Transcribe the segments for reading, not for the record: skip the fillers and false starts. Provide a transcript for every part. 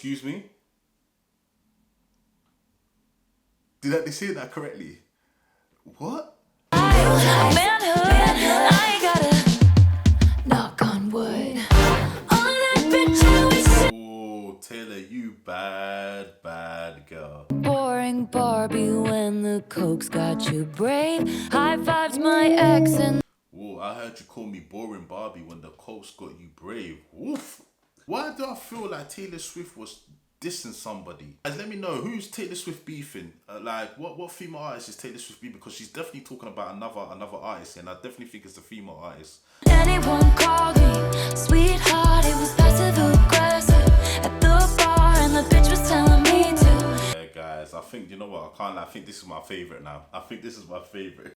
excuse me? Did they say that correctly? What? Manhood, I ain't gotta knock on wood. All that bitch is Oh, Taylor, you bad girl. boring Barbie when the coke's got you brave. High fives my ex and Whoa, I heard you call me boring Barbie when the coast got you brave. Woof. Why do I feel like Taylor Swift was dissing somebody? Guys, let me know, who's Taylor Swift beefing? Like, what female artist is Taylor Swift beefing? Because she's definitely talking about another artist, and I definitely think it's a female artist. anyone called me sweetheart. It was passive aggressive at the bar, and the bitch was telling me to. Yeah, guys, I think, you know what, I can't lie, I think this is my favorite now. I think this is my favorite.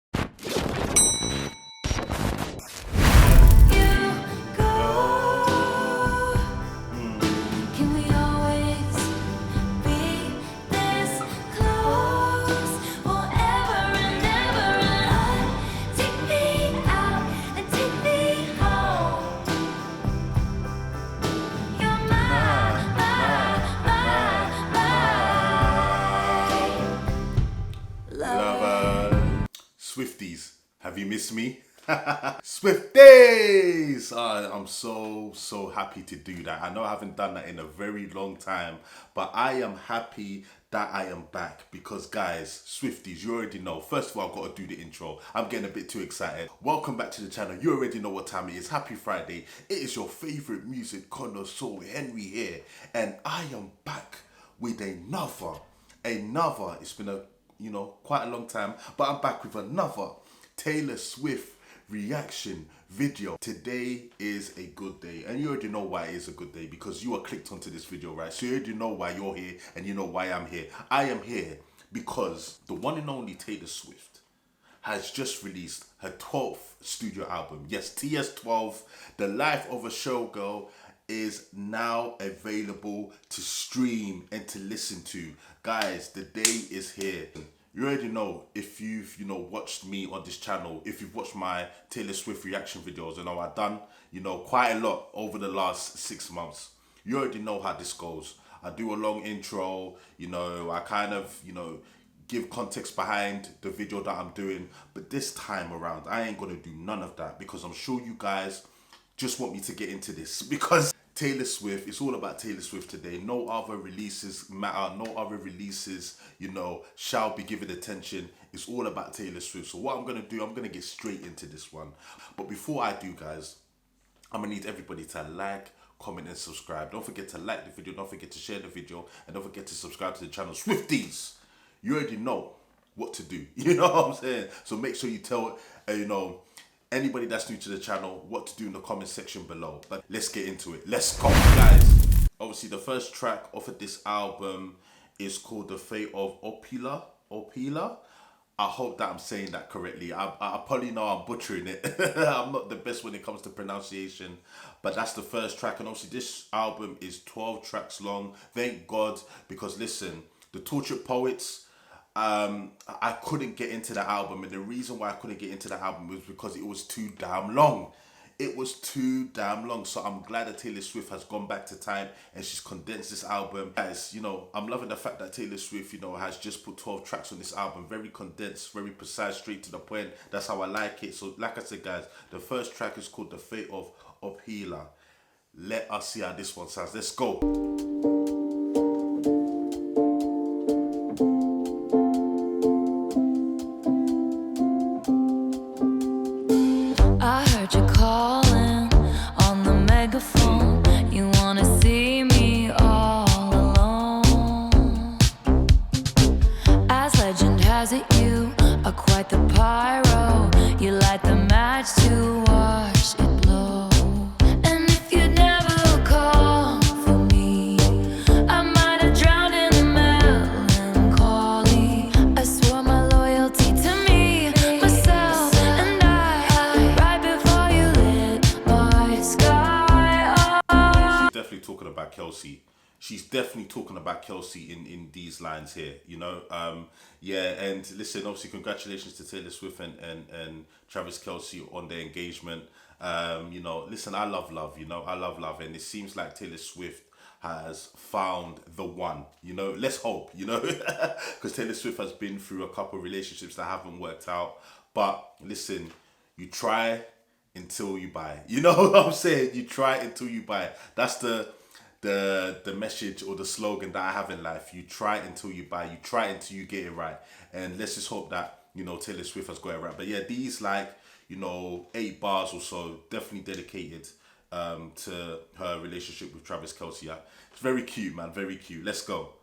Can we always be this close forever and ever? And take me out and take me home. You're my Lover. Swifties, have you missed me? Swifties! I'm so happy to do that. I know I haven't done that in a very long time, but I am happy that I am back because, guys, Swifties, you already know. First of all, I've got to do the intro. I'm getting a bit too excited. Welcome back to the channel. You already know what time it is. Happy Friday. It is your favorite music connoisseur, Henry here, and I am back with another. It's been quite a long time, but I'm back with another Taylor Swift reaction video. Today is a good day, and you already know why it is a good day because you are clicked onto this video, right? So you already know why you're here, and you know why I'm here. I am here because the one and only Taylor Swift has just released her 12th studio album. Yes, TS12, The Life of a Showgirl, is now available to stream and to listen to. Guys, the day is here. You already know, if you've watched me on this channel, if you've watched my Taylor Swift reaction videos, I've done quite a lot over the last 6 months. You already know how this goes. I do a long intro, I kind of give context behind the video that I'm doing, but this time around I ain't gonna do none of that because I'm sure you guys just want me to get into this because Taylor Swift, it's all about Taylor Swift today. No other releases matter, no other releases, shall be given attention. It's all about Taylor Swift. So what I'm gonna do, I'm gonna get straight into this one. But before I do, guys, I'm gonna need everybody to like, comment, and subscribe. Don't forget to like the video, don't forget to share the video, and don't forget to subscribe to the channel. Swifties, you already know what to do. You know what I'm saying? So make sure you tell, anybody that's new to the channel what to do in the comment section below. But let's get into it. Let's go, guys. Obviously, the first track off of this album is called The Fate of Opheila. I hope that I'm saying that correctly. I probably know I'm butchering it. I'm not the best when it comes to pronunciation, but that's the first track. And obviously this album is 12 tracks long. Thank God, because listen, the Tortured Poets, I couldn't get into the album, and the reason why I couldn't get into the album was because it was too damn long. It was too damn long. So I'm glad that Taylor Swift has gone back to time and she's condensed this album. Guys, I'm loving the fact that Taylor Swift, has just put 12 tracks on this album. Very condensed, very precise, straight to the point. That's how I like it. So like I said, guys, the first track is called The Fate of Opheila. Let us see how this one sounds. Let's go. I heard you calling on the megaphone. You wanna see me all alone. As legend has it, you are quite the pyro. You light the match to watch it blow. And if you'd never call for me, I might have drowned in the melancholy. I swore my loyalty to me, myself, and I, right before you lit my sky. She's definitely talking about Kelsey. She's definitely talking about Kelsey in these lines here, yeah. And listen, obviously congratulations to Taylor Swift and Travis Kelsey on their engagement. Listen, I love love, I love love, and it seems like Taylor Swift has found the one. You know, let's hope. You know, because Taylor Swift has been through a couple of relationships that haven't worked out. But listen, you try until you buy. You know what I'm saying? You try until you buy. That's the message or the slogan that I have in life. You try until you buy. You try until you get it right. And let's just hope that, you know, Taylor Swift has got it right. But yeah, these like, you know, 8 bars or so, definitely dedicated to her relationship with Travis Kelce. Yeah. It's very cute, man. Very cute. Let's go.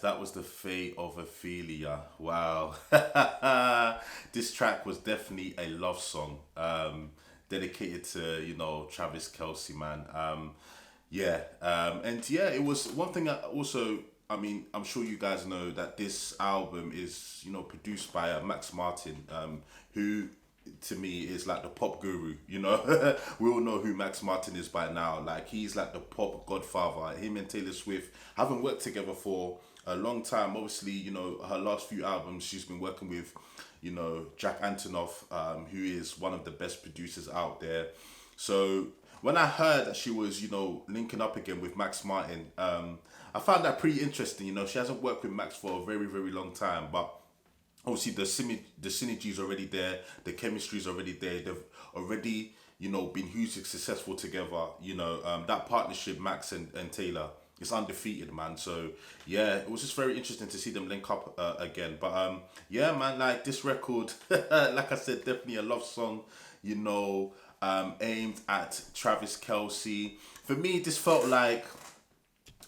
That was the Fate of Opheila. Wow. This track was definitely a love song, dedicated to, you know, Travis Kelce, man. And yeah, it was one thing that also, I mean, I'm sure you guys know that this album is, you know, produced by Max Martin, who to me is like the pop guru, you know. We all know who Max Martin is by now. Like, he's like the pop godfather. Him and Taylor Swift haven't worked together for a long time. Obviously, you know, her last few albums, she's been working with, you know, Jack Antonoff, who is one of the best producers out there. So when I heard that she was, you know, linking up again with Max Martin, I found that pretty interesting. You know, she hasn't worked with Max for a very, very long time, but obviously the synergy is already there, the chemistry is already there. They've already, you know, been hugely successful together. You know, that partnership, Max and Taylor, it's undefeated, man. So yeah, it was just very interesting to see them link up again. But yeah, man, like this record, like I said, definitely a love song, you know, aimed at Travis Kelce. For me, this felt like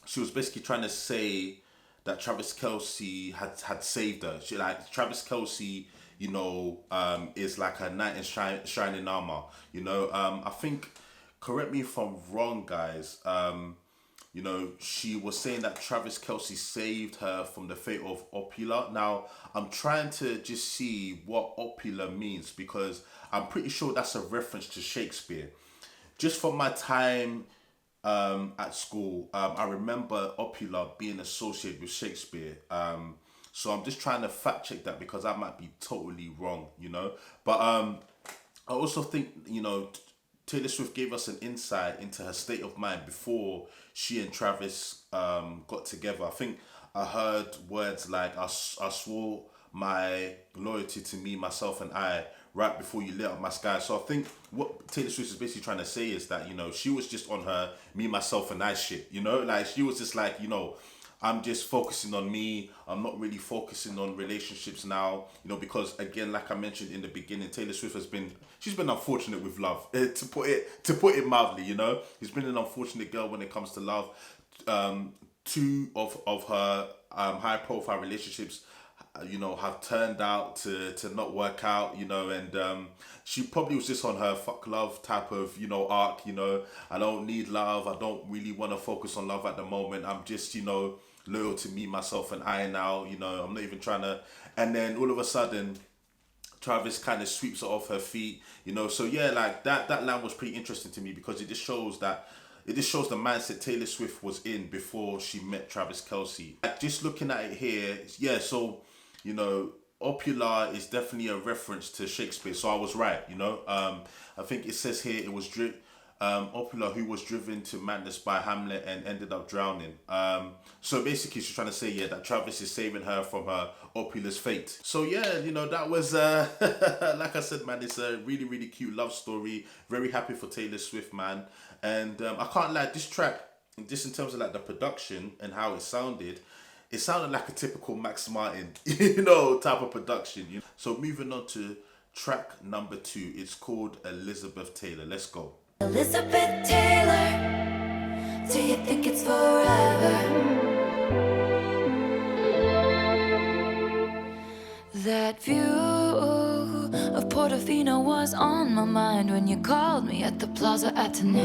she was basically trying to say that Travis Kelce had saved her. She, like, Travis Kelce, you know, is like a knight in shining armor. You know, I think, correct me if I'm wrong, guys. You know, she was saying that Travis Kelce saved her from the fate of Opheila. Now, I'm trying to just see what Opheila means, because I'm pretty sure that's a reference to Shakespeare. Just from my time at school, I remember Opheila being associated with Shakespeare. So I'm just trying to fact check that, because I might be totally wrong, you know. But I also think, you know, Taylor Swift gave us an insight into her state of mind before she and Travis got together. I think I heard words like, I swore my loyalty to me, myself and I right before you lit up my sky. So I think what Taylor Swift is basically trying to say is that, you know, she was just on her me, myself and I shit, you know. Like, she was just like, you know, I'm just focusing on me. I'm not really focusing on relationships now, you know, because again, like I mentioned in the beginning, Taylor Swift she's been unfortunate with love, to put it mildly, you know. She's been an unfortunate girl when it comes to love. Two of her high profile relationships, you know, have turned out to not work out, you know, and she probably was just on her fuck love type of, you know, arc, you know. I don't need love. I don't really want to focus on love at the moment. I'm just, you know, loyal to me, myself and I now, you know. I'm not even trying to, and then all of a sudden Travis kind of sweeps it off her feet, you know. So yeah, like that line was pretty interesting to me, because it just shows the mindset Taylor Swift was in before she met Travis Kelce. Like, just looking at it here, yeah, so, you know, Opheila is definitely a reference to Shakespeare, so I was right, you know. I think it says here it was Opheila, who was driven to madness by Hamlet and ended up drowning. So basically she's trying to say, yeah, that Travis is saving her from her Opheila's fate. So yeah, you know, that was like I said, man, it's a really, really cute love story. Very happy for Taylor Swift, man. And I can't lie, this track, just in terms of like the production and how it sounded like a typical Max Martin, you know, type of production. You know? So moving on to track number 2, it's called Elizabeth Taylor. Let's go. Elizabeth Taylor, do you think it's forever? That view of Portofino was on my mind when you called me at the Plaza Atene.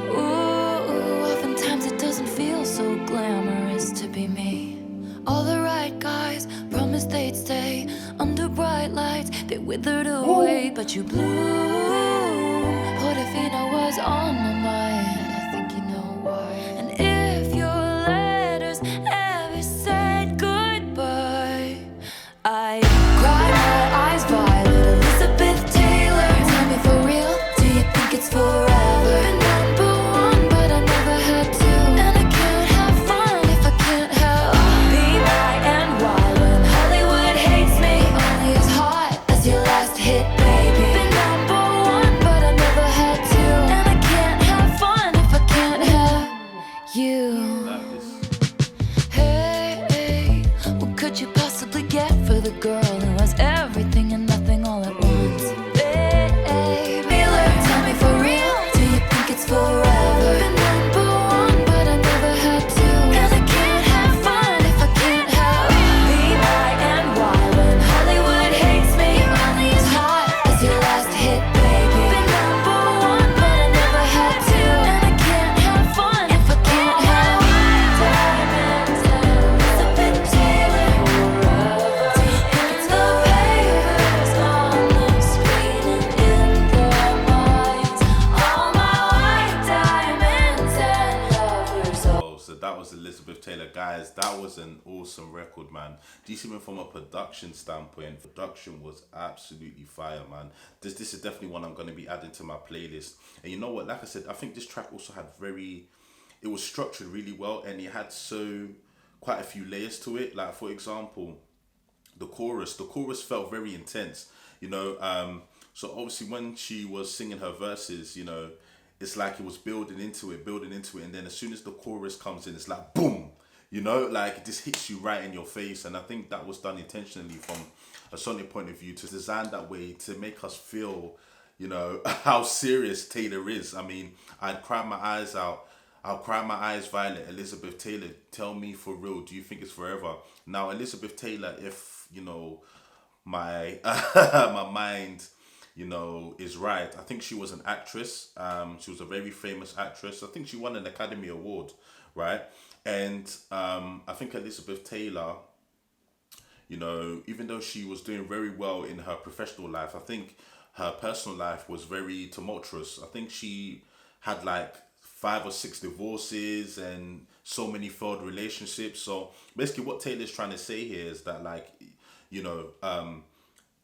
Ooh, oftentimes it doesn't feel so glamorous to be me. All the right guys promised they'd stay under bright lights. They withered away, but you blew. Portofino was on my mind. I think you know why. And if your letters ever said goodbye, I cry my eyes violet. Elizabeth Taylor, tell me for real, do you think it's forever? Been number one, but I never had to. And I can't have fun if I can't have be my NY when Hollywood hates me. Only as hot as your last hit, baby. Been number one, but I never had to. And I can't have fun if I can't have you. Hey, what could you possibly get for the girl who has everything and nothing all at once? Baby, tell me for real, do you think it's forever? Been number one, but I never had to. And I can't have fun if I can't have be my NY when Hollywood hates me. Only as hot as your last hit, baby. Been number one, but I never had to. And I can't have fun if I can't have diamonds and Elizabeth Taylor forever. It's the papers on the screen and in their minds. All my white diamonds and lovers. Oh, so that was Elizabeth Taylor. Guys, that was an awesome record, man. Even from a production standpoint, production was absolutely fire, man. This is definitely one I'm going to be adding to my playlist. And you know what, like I said, I think this track also had it was structured really well, and it had quite a few layers to it. Like, for example, the chorus felt very intense, you know. So obviously when she was singing her verses, you know, it's like it was building into it, and then as soon as the chorus comes in, it's like boom, you know, like it just hits you right in your face. And I think that was done intentionally from a sonic point of view, to design that way to make us feel, you know, how serious Taylor is. I mean, I'd cry my eyes out. I'll cry my eyes violet. Elizabeth Taylor, tell me for real, do you think it's forever? Now, Elizabeth Taylor, if, you know, my my mind, you know, is right, I think she was an actress. She was a very famous actress. I think she won an Academy Award, right? And I think Elizabeth Taylor, you know, even though she was doing very well in her professional life, I think her personal life was very tumultuous. I think she had like 5 or 6 divorces and so many failed relationships. So basically what Taylor's trying to say here is that, like, you know,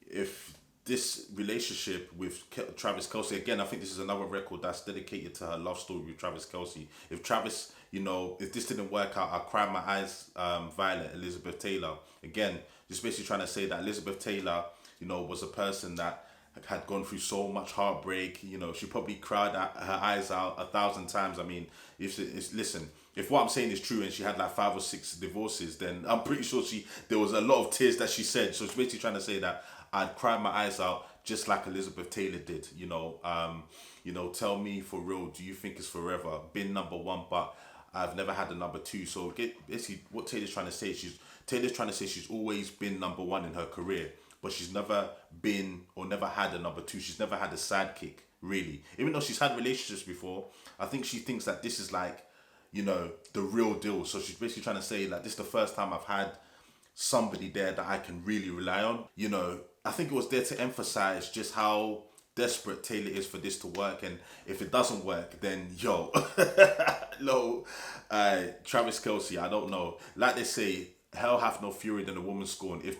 if this relationship with Travis Kelce, again, I think this is another record that's dedicated to her love story with Travis Kelce. If Travis, you know, if this didn't work out, I'll cry my eyes violet, Elizabeth Taylor. Again, just basically trying to say that Elizabeth Taylor, you know, was a person that had gone through so much heartbreak. You know, she probably cried her eyes out 1,000 times. I mean, listen, if what I'm saying is true and she had like 5 or 6 divorces, then I'm pretty sure there was a lot of tears that she said. So it's basically trying to say that I'd cry my eyes out just like Elizabeth Taylor did. You know, tell me for real, do you think it's forever? Been number one, but I've never had a number 2. So basically what Taylor's trying to say, she's always been number 1 in her career, but she's never been or never had a number 2. She's never had a sidekick, really. Even though she's had relationships before, I think she thinks that this is like, you know, the real deal. So she's basically trying to say that this is the first time I've had somebody there that I can really rely on. You know, I think it was there to emphasize just how desperate Taylor is for this to work. And if it doesn't work, then yo, Travis Kelce, I don't know. Like they say, hell hath no fury than a woman scorned. If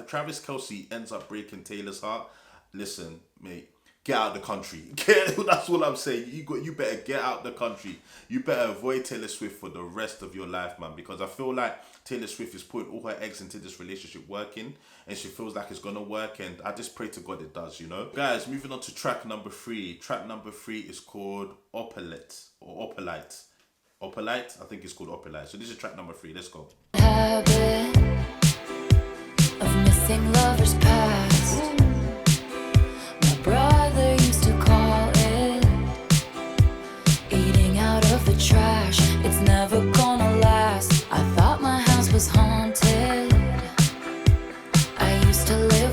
Travis Kelce ends up breaking Taylor's heart, listen, mate, get out of the country. That's what I'm saying. You better get out the country. You better avoid Taylor Swift for the rest of your life, man. Because I feel like Taylor Swift is putting all her eggs into this relationship working, and she feels like it's gonna work. And I just pray to God it does. You know, guys. Moving on to track number 3. Track number 3 is called Opalite or Opalite. Opalite, I think it's called Opalite. So this is track number 3. Let's go. Habit of missing lovers past. My brother used to call it eating out of the trash. It's never gonna last. I thought my house was haunted. I used to live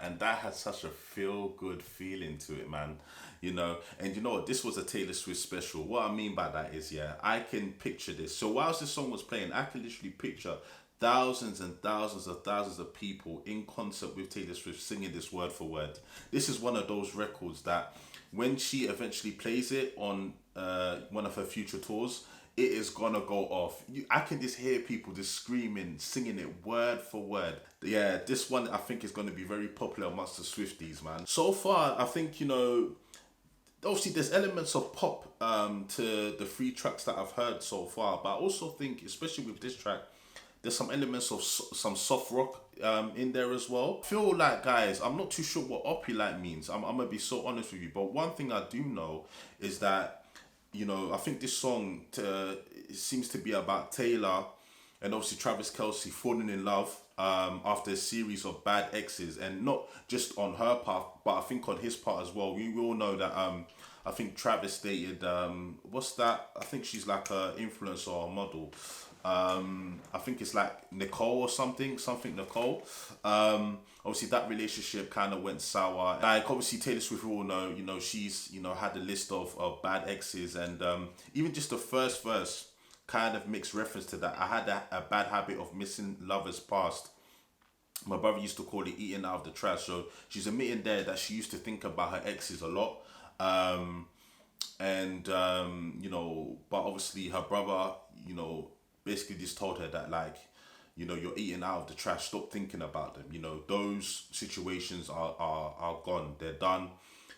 and that had such a feel good feeling to it, man. You know, and you know what? This was a Taylor Swift special. What I mean by that is, yeah, I can picture this. So whilst this song was playing, I can literally picture thousands and thousands of people in concert with Taylor Swift singing this word for word. This is one of those records that when she eventually plays it on one of her future tours, it is gonna go off. I can just hear people just screaming, singing it word for word. Yeah, this one I think is gonna be very popular amongst the Swifties, man. So far, I think, you know, obviously there's elements of pop to the three tracks that I've heard so far, but I also think, especially with this track, there's some elements of some soft rock in there as well. I feel like, guys, I'm not too sure what Opalite means. I'm gonna be so honest with you, but one thing I do know is that, you know, I think this song it seems to be about Taylor and obviously Travis Kelce falling in love after a series of bad exes, and not just on her part, but I think on his part as well. We all know that I think Travis dated what's that? I think she's like a influencer or a model. I think it's like Nicole or something Nicole. Obviously that relationship kind of went sour. Like obviously Taylor Swift, we all know, you know, she's, you know, had a list of bad exes, and even just the first verse kind of makes reference to that. I had a bad habit of missing lovers past. My brother used to call it eating out of the trash. So she's admitting there that she used to think about her exes a lot. You know, but obviously her brother, you know, basically just told her that, like, you know, you're eating out of the trash, stop thinking about them. You know, those situations are gone, they're done,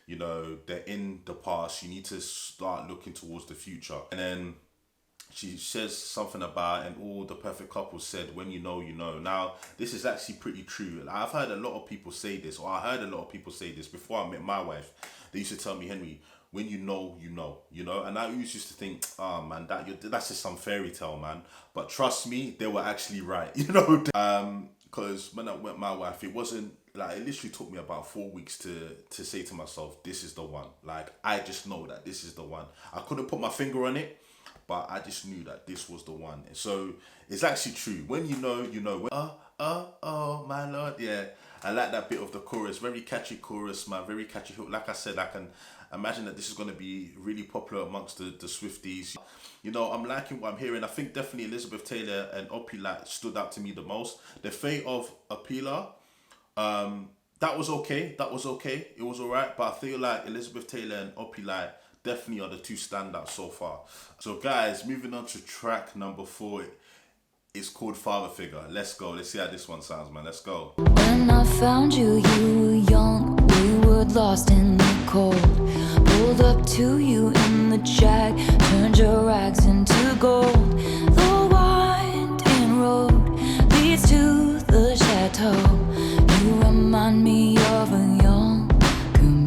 you know, they're in the past. You need to start looking towards the future. And then she says something about, and all the perfect couples said, when you know, you know. Now, this is actually pretty true. I've heard a lot of people say this, or I heard a lot of people say this before I met my wife. They used to tell me, Henry, when you know, you know. And I used to think, oh man, that's just some fairy tale, man. But trust me, they were actually right, you know. Because when I met my wife, it wasn't like, it literally took me about 4 weeks to say to myself, this is the one. Like, I just know that this is the one. I couldn't put my finger on it, but I just knew that this was the one. So it's actually true. When you know, you know. Oh, my Lord. Yeah, I like that bit of the chorus. Very catchy chorus, man. Very catchy hook. Like I said, I can imagine that this is going to be really popular amongst the Swifties. You know, I'm liking what I'm hearing. I think definitely Elizabeth Taylor and Opalite stood out to me the most. The Fate of Opheila, that was okay. It was alright. But I feel like Elizabeth Taylor and Opalite definitely are the two standouts so far. So guys, moving on to track number 4. It's called Father Figure. Let's go. Let's see how this one sounds, man. Let's go. When I found you, you were young, we were lost in the cold. Pulled up to you in the Jag, turned your rags into gold. The winding road leads to the chateau. You remind me of a younger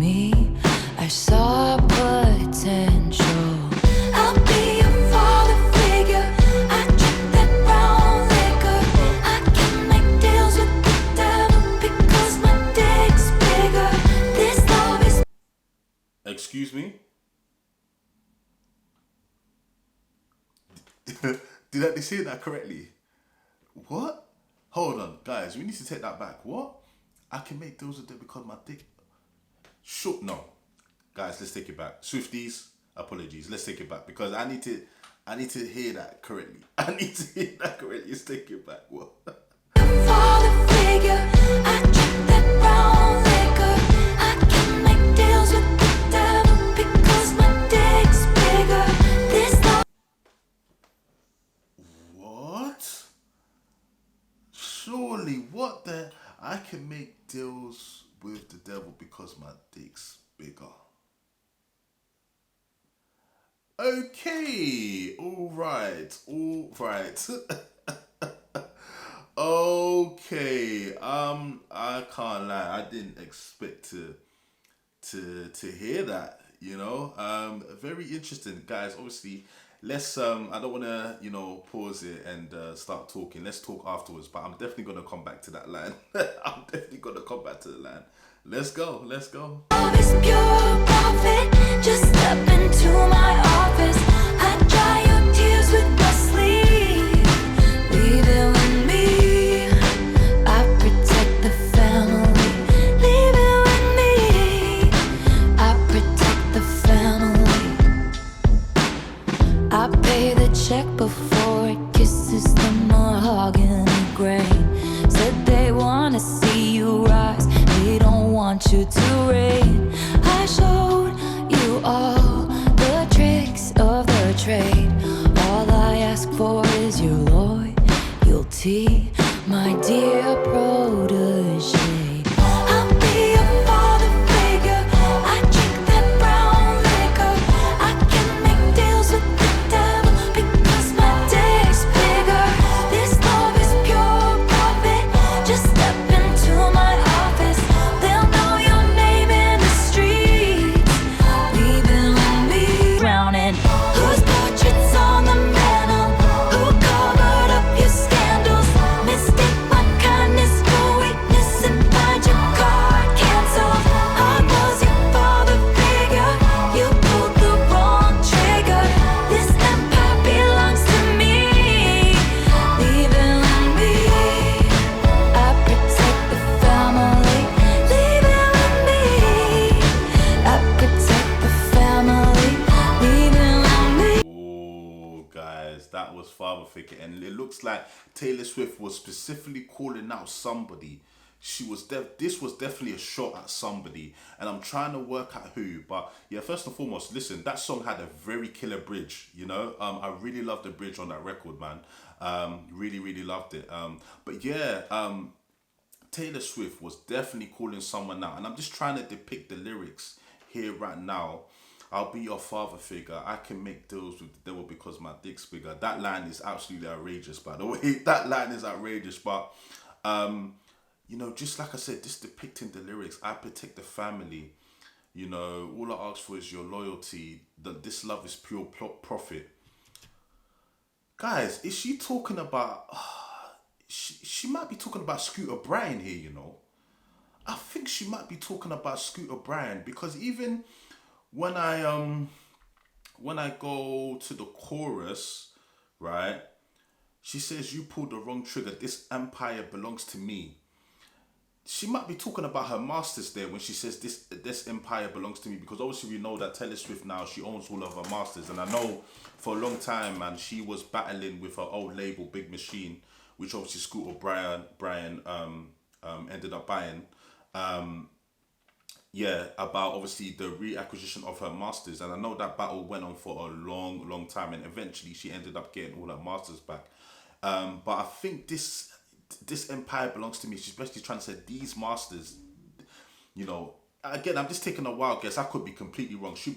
me. I saw potential. I'll be your father figure. I drink that brown liquor. I can make deals with the devil because my dick's bigger. This love is. Excuse me? Did I say that correctly? What? Hold on, guys. We need to take that back. What? I can make deals with them because my dick. No. Guys, let's take it back. Swifties, apologies. Let's take it back because I need to hear that correctly. Let's take it back. What? Father figure, I drink that brown liquor. I can make deals with the devil because my dick's bigger. This love. What? Surely, what the? I can make deals with the devil because my dick's bigger. Okay, all right. Okay, I can't lie. I didn't expect to hear that. You know, very interesting, guys. Obviously, let's. I don't want to, you know, pause it and start talking. Let's talk afterwards. But I'm definitely gonna come back to that line. I'm definitely gonna come back to the line. Let's go. Love is pure profit. Just step into my office. I dry your tears with my sleeve. Leave it with me. I protect the family. want you to read. I showed you all the tricks of the trade. All I ask for is your loyalty, my dear protege. I'll be a father figure. I drink that brown liquor. I can make deals with the devil because my dick's bigger. This love is pure profit. Just step into my office. They'll know your name in the streets. Leaving me drowning. Whose portraits on the mantle? Who covered up your scandals? Mistake my kindness for weakness and find your card canceled. I was your father figure. You pulled the wrong trigger. This empire belongs to me. Leaving me. I protect the family. Leaving me. I protect the family. Leaving me. Oh, guys, that was father figure, and it looks like Taylor Swift was specifically calling out somebody. She was this was definitely a shot at somebody, and I'm trying to work out who. But yeah, first and foremost, listen, that song had a very killer bridge. You know, I really loved the bridge on that record, man. Really, really loved it. But yeah, Taylor Swift was definitely calling someone out, and I'm just trying to depict the lyrics here right now. I'll be your father figure. I can make deals with the devil because my dick's bigger. That line is absolutely outrageous, by the way. That line is outrageous, but you know, just like I said, just depicting the lyrics. I protect the family. You know, all I ask for is your loyalty. That this love is pure profit. Guys, is she talking about? She might be talking about Scooter Braun here. You know, I think she might be talking about Scooter Braun, because even when I go to the chorus, right? She says, "You pulled the wrong trigger. This empire belongs to me." She might be talking about her masters there when she says this empire belongs to me, because obviously we know that Taylor Swift now, she owns all of her masters, and I know for a long time, man, she was battling with her old label Big Machine, which obviously Scooter Braun ended up buying. Yeah, about obviously the reacquisition of her masters, and I know that battle went on for a long, long time, and eventually she ended up getting all her masters back. But I think this empire belongs to me. She's basically trying to say these masters, you know. Again, I'm just taking a wild guess. I could be completely wrong. She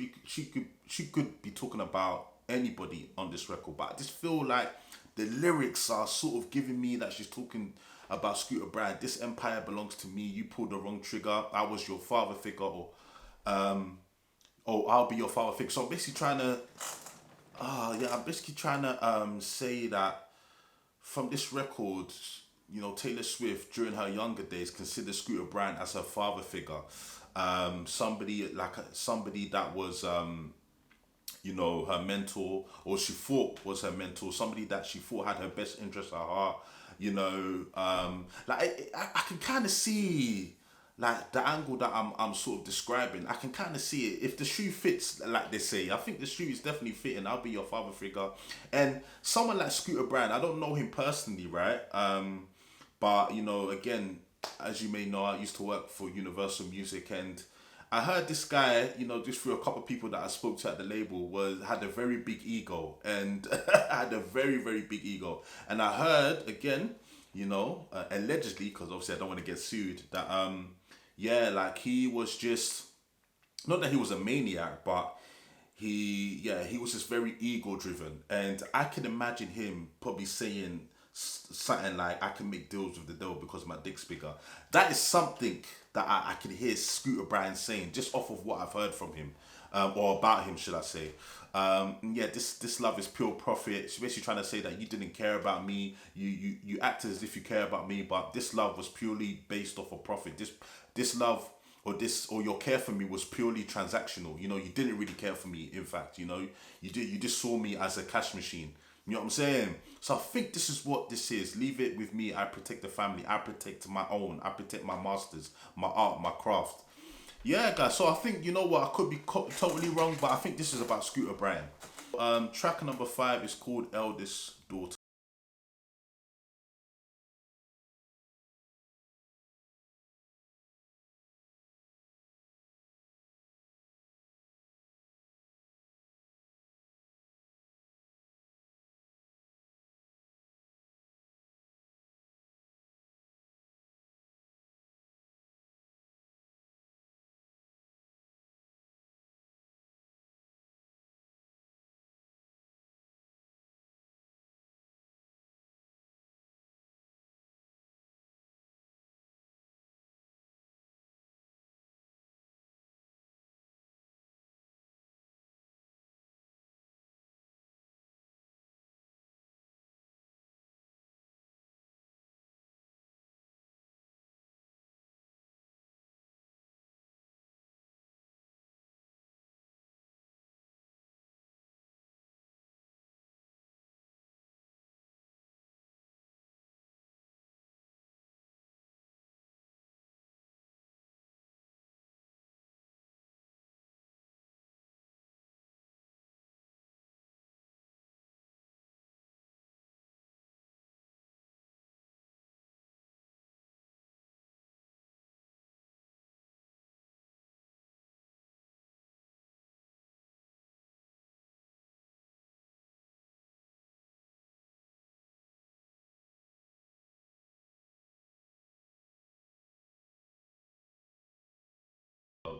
could be talking about anybody on this record, but I just feel like the lyrics are sort of giving me that she's talking about Scooter Braun. This empire belongs to me. You pulled the wrong trigger. I was your father figure, or I'll be your father figure. So I'm basically trying to, say that from this record, you know, Taylor Swift during her younger days considered Scooter Braun as her father figure, somebody that was you know, her mentor, or she thought was her mentor, somebody that she thought had her best interest at heart. You know, I can kind of see like the angle that I'm sort of describing. I can kind of see it. If the shoe fits, like they say, I think the shoe is definitely fitting. I'll be your father figure, and someone like Scooter Braun, I don't know him personally, right? But you know, again, as you may know, I used to work for Universal Music, and I heard this guy, you know, just through a couple of people that I spoke to at the label, had a very big ego, and had a very, very big ego. And I heard again, you know, allegedly, because obviously I don't want to get sued, that yeah, like he was just, not that he was a maniac, but he was just very ego driven, and I can imagine him probably saying something like, "I can make deals with the devil because my dick's bigger." That is something that I can hear Scooter Braun saying, just off of what I've heard from him, or about him, should I say. Yeah, this love is pure profit. She's basically trying to say that you didn't care about me. You acted as if you care about me, but this love was purely based off of profit. This love, or your care for me was purely transactional. You know, you didn't really care for me. In fact, you know, you just saw me as a cash machine. You know what I'm saying? So I think this is what this is. Leave it with me. I protect the family. I protect my own. I protect my masters, my art, my craft. Yeah, guys. So I think, you know what, I could be totally wrong, but I think this is about Scooter Braun. Track number 5 is called Eldest Daughter.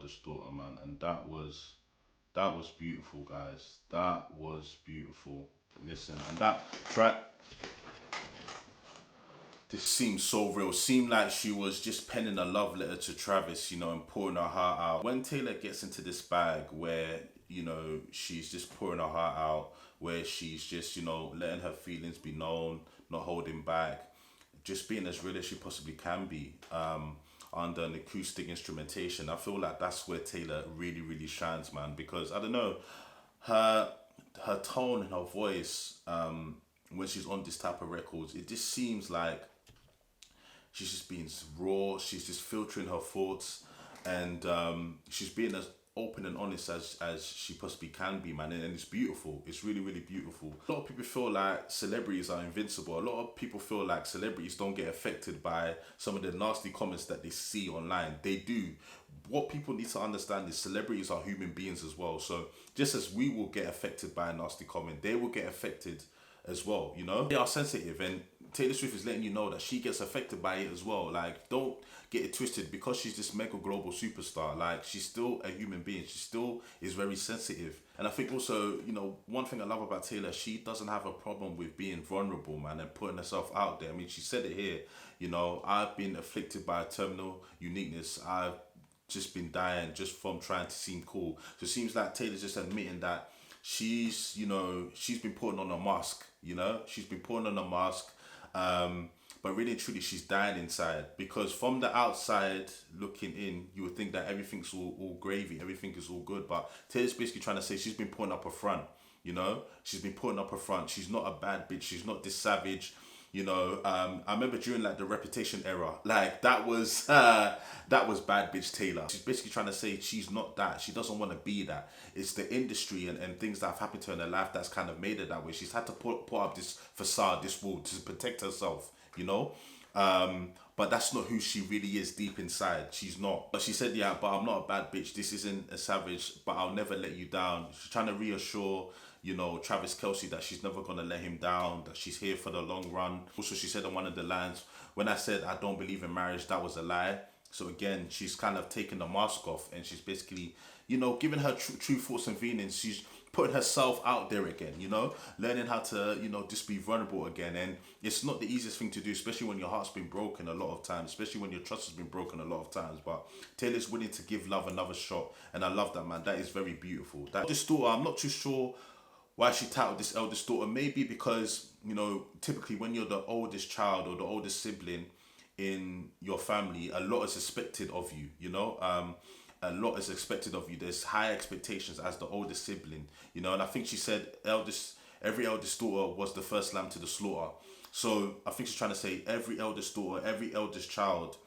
Eldest Daughter, man, and that was beautiful, guys. That was beautiful. Listen, and that track, this seemed so real. Seemed like she was just penning a love letter to Travis, you know, and pouring her heart out. When Taylor gets into this bag where, you know, she's just pouring her heart out, where she's just, you know, letting her feelings be known, not holding back, just being as real as she possibly can be, under an acoustic instrumentation. I feel like that's where Taylor really, really shines, man, because I don't know, her tone and her voice, when she's on this type of records, it just seems like she's just being raw. She's just filtering her thoughts, and she's being as open and honest as she possibly can be, man. And it's beautiful. It's really, really beautiful. A lot of people feel like celebrities are invincible. A lot of people feel like celebrities don't get affected by some of the nasty comments that they see online. They do. What people need to understand is celebrities are human beings as well. So just as we will get affected by a nasty comment, they will get affected as well, you know? They are sensitive, and Taylor Swift is letting you know that she gets affected by it as well. Like, don't get it twisted. Because she's this mega global superstar, like, she's still a human being. She still is very sensitive. And I think also, you know, one thing I love about Taylor, she doesn't have a problem with being vulnerable, man, and putting herself out there. I mean, she said it here, you know, I've been afflicted by a terminal uniqueness. I've just been dying just from trying to seem cool. So it seems like Taylor's just admitting that she's, you know, she's been putting on a mask, you know, she's been putting on a mask, but really and truly she's dying inside, because from the outside looking in, you would think that everything's all gravy, everything is all good, but Taylor's basically trying to say she's been putting up a front, you know, she's been putting up a front. She's not a bad bitch, she's not this savage. You know, I remember during like the Reputation era, like that was bad bitch Taylor. She's basically trying to say she's not that. She doesn't want to be that. It's the industry and things that have happened to her in her life that's kind of made her that way. She's had to put up this facade, this wall to protect herself, you know. But that's not who she really is deep inside. She's not. But she said, yeah, but I'm not a bad bitch. This isn't a savage, but I'll never let you down. She's trying to reassure, you know, Travis Kelce that she's never going to let him down, that she's here for the long run. Also, she said on one of the lines, when I said I don't believe in marriage, that was a lie. So again, she's kind of taken the mask off, and she's basically, you know, giving her true thoughts and feelings. She's putting herself out there again, you know, learning how to, you know, just be vulnerable again. And it's not the easiest thing to do, especially when your heart's been broken a lot of times, especially when your trust has been broken a lot of times. But Taylor's willing to give love another shot, and I love that, man. That is very beautiful. That Eldest Daughter, I'm not too sure why she titled this Eldest Daughter. Maybe because, you know, typically when you're the oldest child or the oldest sibling in your family, a lot is expected of you, you know. A lot is expected of you. There's high expectations as the oldest sibling, you know. And I think she said every eldest daughter was the first lamb to the slaughter. So I think she's trying to say every eldest daughter, every eldest child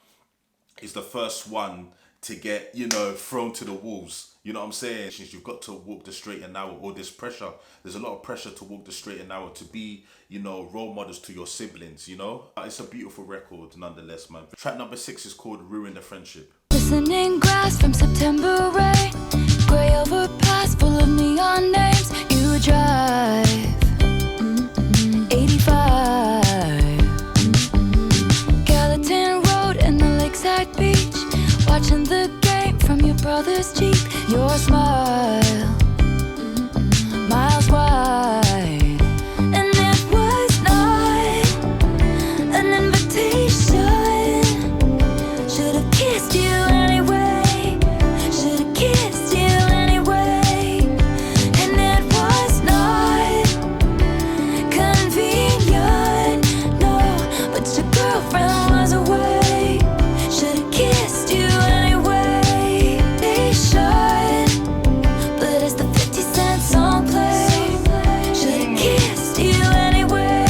is the first one to get, you know, thrown to the wolves. You know what I'm saying? You've got to walk the straight and narrow, or there's pressure. There's a lot of pressure to walk the straight and narrow, to be, you know, role models to your siblings, you know? It's a beautiful record nonetheless, man. Track number 6 is called Ruin the Friendship. Listening grass from September rain, gray overpass full of neon names. You drive 85, Gallatin Road and the lakeside beach, watching the game from your brother's Jeep. Your smile, miles wide, and it was not an invitation. Should've kissed you anyway, should've kissed you anyway, and it was not convenient, no, but your girlfriend was away. Should've kissed you anyway, they should, but as the 50 Cent song played, should've kissed you anyway.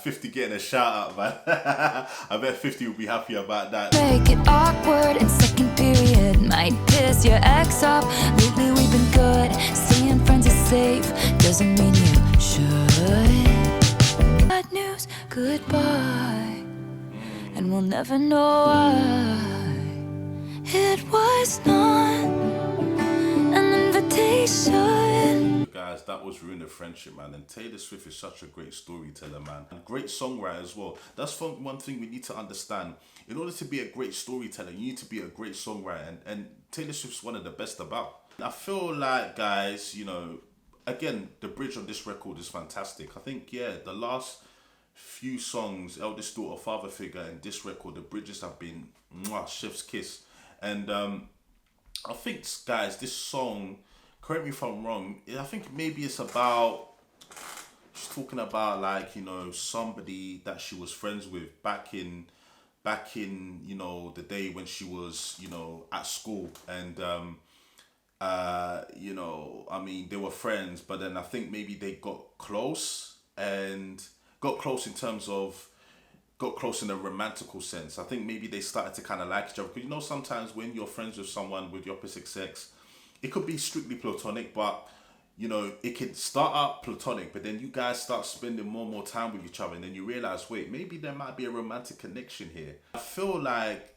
50 getting a shout out, man. I bet 50 will be happy about that. Make it awkward in second period, might piss your ex off. Lately we've been good, seeing friends is safe, doesn't mean you should. Bad news, goodbye, and we'll never know why. It was not an invitation. Guys, guys, that was Ruin the Friendship, man. And Taylor Swift is such a great storyteller, man. And great songwriter as well. That's one thing we need to understand. In order to be a great storyteller, you need to be a great songwriter. And Taylor Swift's one of the best about. I feel like, guys, you know, again, the bridge on this record is fantastic. I think, yeah, the last few songs, Eldest Daughter, Father Figure, and this record, the bridges have been mwah, chef's kiss. And I think, guys, this song, correct me if I'm wrong, I think maybe it's about, she's talking about, like, you know, somebody that she was friends with back in, you know, the day when she was, you know, at school. And you know, I mean, they were friends, but then I think maybe they got close, and got close in terms of, got close in a romantical sense. I think maybe they started to kind of like each other. Because, you know, sometimes when you're friends with someone with the opposite sex, it could be strictly platonic, but, you know, it could start out platonic, but then you guys start spending more and more time with each other, and then you realize, wait, maybe there might be a romantic connection here. I feel like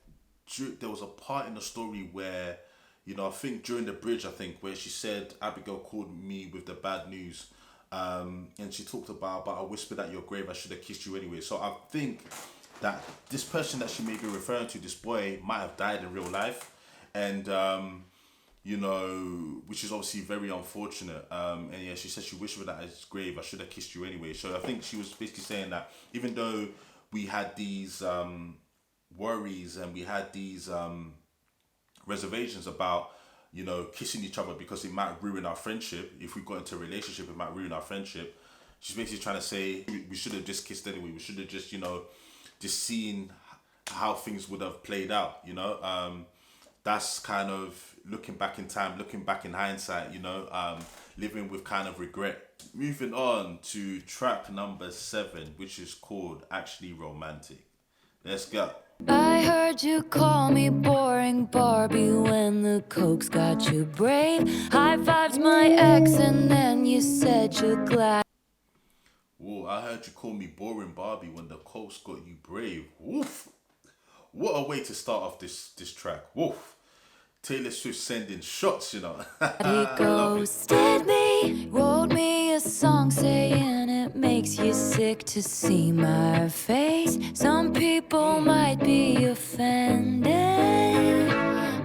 there was a part in the story where, you know, I think during the bridge, I think, where she said, Abigail called me with the bad news. And she talked about, but I whispered at your grave, I should have kissed you anyway. So I think that this person that she may be referring to, this boy, might have died in real life. And, you know, which is obviously very unfortunate. And yeah, she said she whispered at his grave, I should have kissed you anyway. So I think she was basically saying that even though we had these worries and we had these reservations about, you know, kissing each other because it might ruin our friendship. If we got into a relationship, it might ruin our friendship. She's basically trying to say we should have just kissed anyway. We should have just, you know, just seen how things would have played out, you know. That's kind of looking back in time, looking back in hindsight, you know, living with kind of regret. Moving on to track number 7, which is called Actually Romantic. Let's go. I heard you call me boring Barbie when the coke's got you brave. High-fived my ex and then you said you're glad. Whoa, I heard you call me boring Barbie when the coke's got you brave. Woof. What a way to start off this track. Woof. Taylor Swift sending shots, you know. He ghosted me, wrote me a song saying it makes you sick to see my face. Some people might be offended,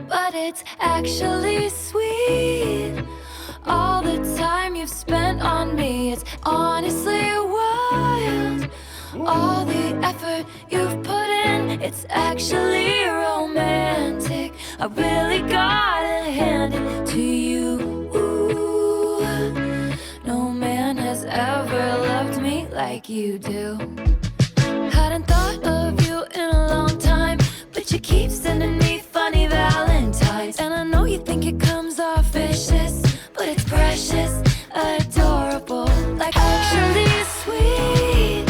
but it's actually sweet. All the time you've spent on me, it's honestly wild. All the effort you've put in, it's actually romantic. I really gotta hand it to you. Ooh, no man has ever loved me like you do. Hadn't thought of you in a long time, but you keep sending me funny valentines. And I know you think it comes off vicious, but it's precious, adorable, like actually sweet.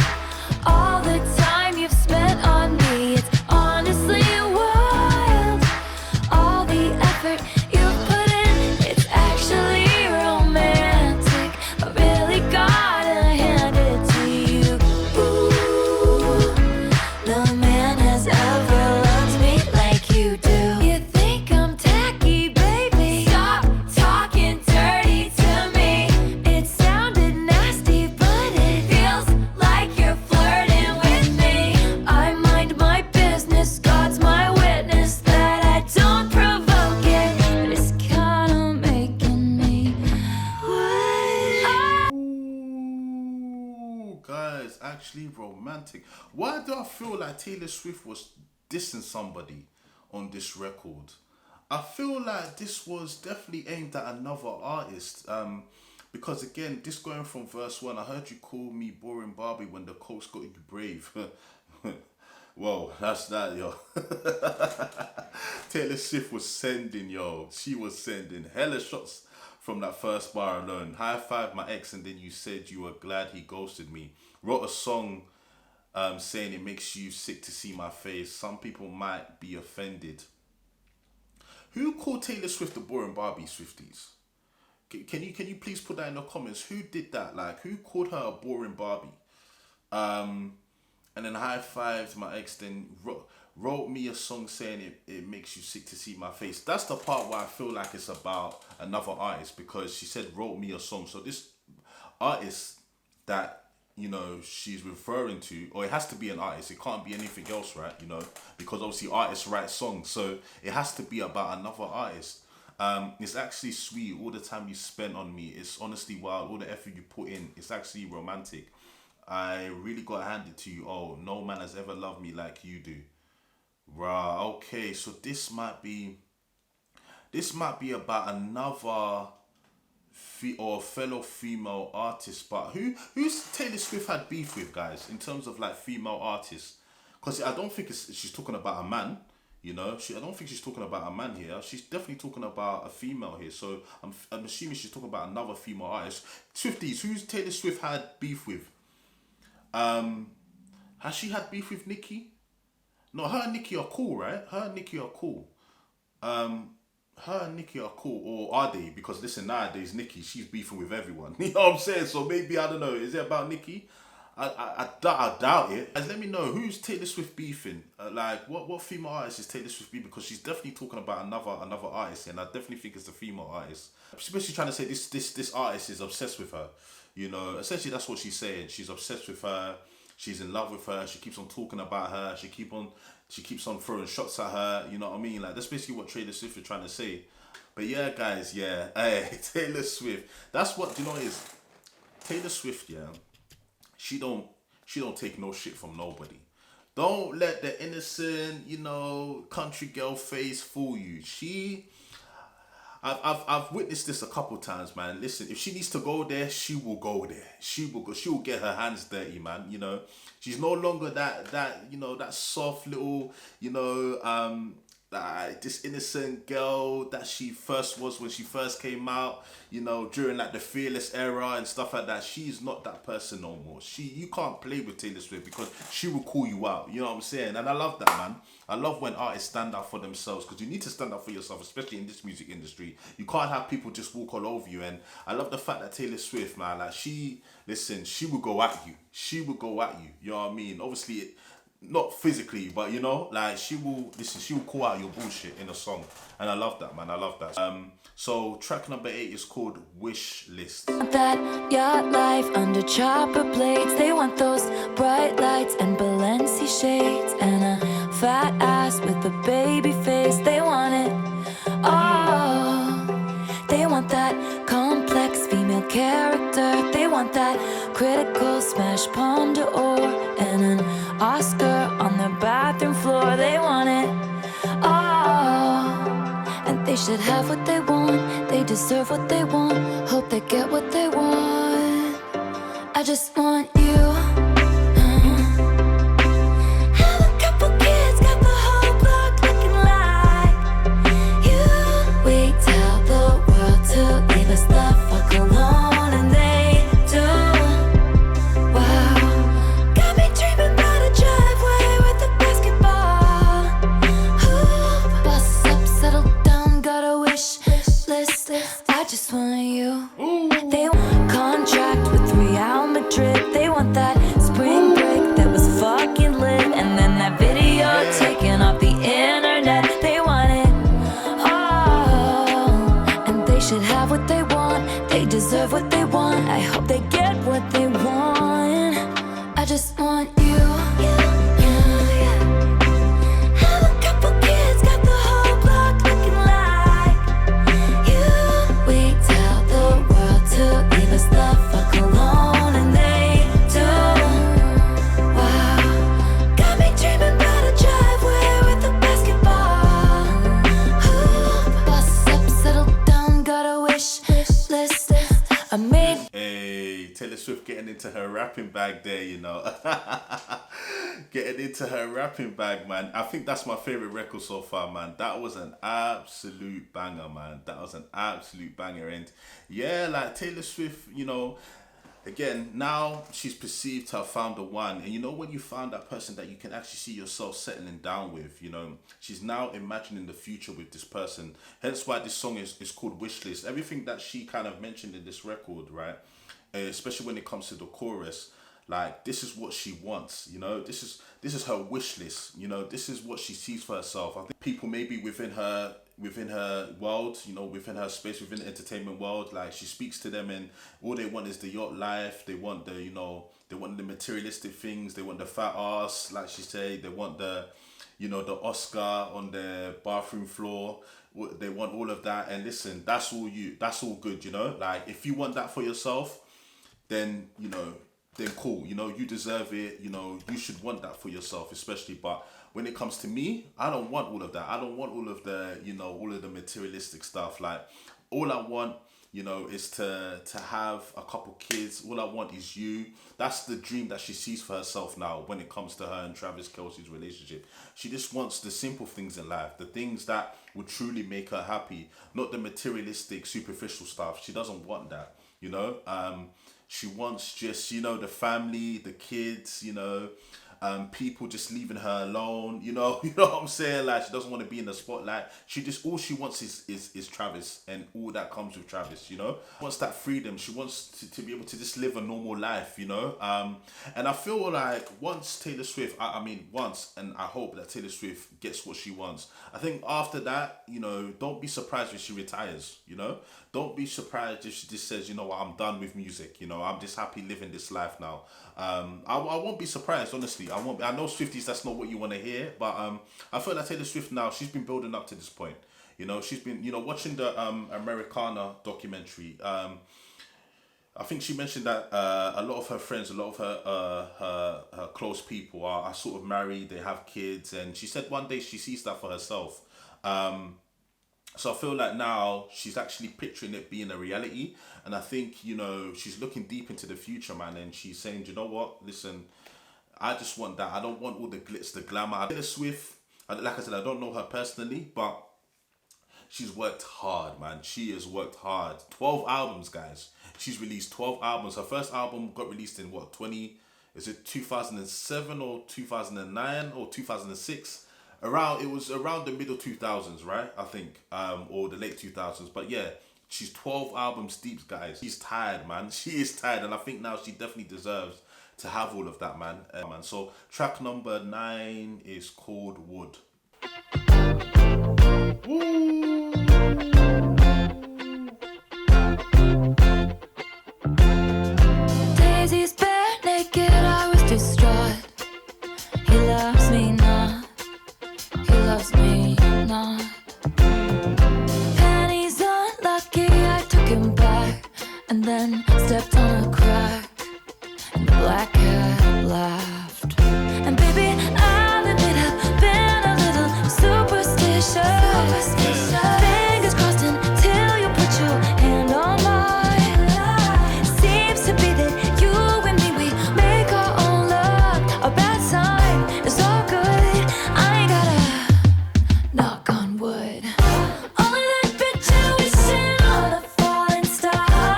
All the time you've spent on me, it's honestly wild. All the effort you've put in, it's actually romantic. I really gotta hand it to you. Ooh, no man has ever loved me like you do. You think I'm tacky, baby? Stop talking dirty to me. It sounded nasty, but it feels like you're flirting with me. I mind my business, God's my witness that I don't provoke it, but it's kinda making me wet. Ooh, guys, actually romantic. Why do I feel like Taylor Swift was dissing somebody on this record? I feel like this was definitely aimed at another artist. Because again, this going from verse 1, I heard you call me boring Barbie when the coke's got you brave. Whoa, that's that, yo. Taylor Swift was sending, yo. She was sending hella shots from that first bar alone. High five my ex and then you said you were glad he ghosted me. Wrote a song saying it makes you sick to see my face. Some people might be offended. Who called Taylor Swift a boring Barbie, Swifties? Can you please put that in the comments? Who did that? Like, who called her a boring Barbie? And then high fived my ex, then wrote me a song saying it makes you sick to see my face. That's the part where I feel like it's about another artist, because she said wrote me a song. So this artist that, you know, she's referring to, or it has to be an artist, it can't be anything else, right? You know, because obviously artists write songs, so it has to be about another artist. It's actually sweet, all the time you spent on me. It's honestly wild, all the effort you put in. It's actually romantic. I really got to hand it to you. Oh, no man has ever loved me like you do. Right, okay, so this might be about another or fellow female artist. But who's Taylor Swift had beef with, guys, in terms of like female artists? Because I don't think she's talking about a man. You know, I don't think she's talking about a man here. She's definitely talking about a female here. So I'm assuming she's talking about another female artist. Swifties, who's Taylor Swift had beef with? Has she had beef with Nicki? No, her and Nicki are cool, right? Her and Nicki are cool. Her and Nicki are cool, or are they? Because listen, nowadays Nicki, she's beefing with everyone. You know what I'm saying? So maybe, I don't know. Is it about Nicki? I doubt it. Guys, let me know, who's Taylor Swift beefing. Like, what female artist is Taylor Swift beefing? Because she's definitely talking about another artist, and I definitely think it's a female artist. She's basically trying to say this artist is obsessed with her. You know, essentially that's what she's saying. She's obsessed with her. She's in love with her. She keeps on talking about her. She keeps on throwing shots at her. You know what I mean? Like, that's basically what Taylor Swift is trying to say. But yeah, guys, yeah. Hey, Taylor Swift. That's what, do you know what it is? Taylor Swift, yeah. She don't take no shit from nobody. Don't let the innocent, you know, country girl face fool you. I've witnessed this a couple times, man. Listen, if she needs to go there, she will go there. She will go. She will get her hands dirty, man. You know, she's no longer that you know, that soft little, you know, this innocent girl that she first was when she first came out, you know, during like the Fearless era and stuff like that. She's not that person no more. You can't play with Taylor Swift, because she will call you out. You know what I'm saying? And I love that, man. I love when artists stand up for themselves, because you need to stand up for yourself, especially in this music industry. You can't have people just walk all over you. And I love the fact that Taylor Swift, man, like, she will go at you. She will go at you. You know what I mean? Obviously, not physically, but you know, like, she will call out your bullshit in a song. And I love that, man. I love that. So track number 8 is called Wish List. That yacht life under chopper blades. They want those bright lights and Balenci shades and a fat ass with a baby face. They want it all. They want that complex female character. They want that critical smash Palme d'Or and an Oscar on their bathroom floor. They want it all. And they should have what they want. They deserve what they want. Hope they get what they want. I just want you. Have a couple kids, got the whole block looking like you. We tell the world to leave us the fuck alone, and they do. Wow, got me dreaming about a driveway with a basketball hoop. Bust up, settle down, got a wish list. I just want you. They want contract with Real Madrid. They want that spring break that was fucking lit, and then that video taken off the internet. They want it all, and they should have what they want. They deserve what they want. I hope they get what they want. I just want you. Have a couple kids, got the whole block looking like you. We tell the world to leave us the fuck alone, and they do. Wow, got me dreaming about a driveway with a basketball hoop. Bust up, settle down, got a wish list. I made. Hey, Taylor Swift getting into her rapping bag there, you know. Getting into her rapping bag, man. I think that's my favorite record so far, man. That was an absolute banger, man. That was an absolute banger. And yeah, like, Taylor Swift, you know, again, now she's perceived to have found the one. And you know, when you found that person that you can actually see yourself settling down with, you know, she's now imagining the future with this person. Hence why this song is called Wishlist. Everything that she kind of mentioned in this record, right? Especially when it comes to the chorus, Like, this is what she wants, you know. This is her wish list, you know. This is what she sees for herself. I think people maybe within her world, you know, within her space, within the entertainment world, like, she speaks to them and all they want is the yacht life. They want the, you know, they want the materialistic things. They want the fat ass, like she said. They want the, you know, the Oscar on their bathroom floor. They want all of that. And listen, that's all good, you know. Like, if you want that for yourself, then, you know, then cool. You know, you deserve it. You know, you should want that for yourself, especially. But when it comes to me, I don't want all of that. I don't want all of the, you know, all of the materialistic stuff. Like, all I want, you know, is to have a couple kids. All I want is you. That's the dream that she sees for herself now when it comes to her and Travis Kelce's relationship. She just wants the simple things in life, the things that would truly make her happy, not the materialistic, superficial stuff. She doesn't want that, you know. She wants just, you know, the family, the kids, you know, people just leaving her alone, you know, you know what I'm saying? Like, she doesn't want to be in the spotlight. She just, all she wants is Travis and all that comes with Travis, you know? She wants that freedom. She wants to be able to just live a normal life, you know? And I feel like once Taylor Swift, I mean, once, and I hope that Taylor Swift gets what she wants. I think after that, you know, don't be surprised if she retires, you know? Don't be surprised if she just says, you know what, I'm done with music. You know, I'm just happy living this life now. I won't be surprised, honestly. I won't. I know Swifties, that's not what you want to hear, but I feel like Taylor Swift now, she's been building up to this point. You know, she's been, you know, watching the Americana documentary. I think she mentioned that a lot of her friends, a lot of her close people are sort of married. They have kids, and she said one day she sees that for herself. So I feel like now she's actually picturing it being a reality. And I think, you know, she's looking deep into the future, man. And she's saying, you know what? Listen, I just want that. I don't want all the glitz, the glamour. Taylor Swift, like I said, I don't know her personally, but she's worked hard, man. She has worked hard. 12 albums, guys. She's released 12 albums. Her first album got released in what, 2007 or 2009 or 2006? It was around the middle 2000s, right? I think, or the late 2000s. But yeah, she's 12 albums deep, guys. She's tired, man. She is tired, and I think now she definitely deserves to have all of that, man. So track number 9 is called Wood. Woo! Daisy's bare naked, I was distraught. He loves me not. He loves me not. Penny's unlucky, I took him back and then stepped on a crack and the black cat laughed. And baby, I'll admit I've been a little superstitious. Fingers crossed until you put your hand on mine. Seems to be that you and me, we make our own luck. A bad sign is all good. I ain't gotta knock on wood. Only that bitch I wishing on a falling star.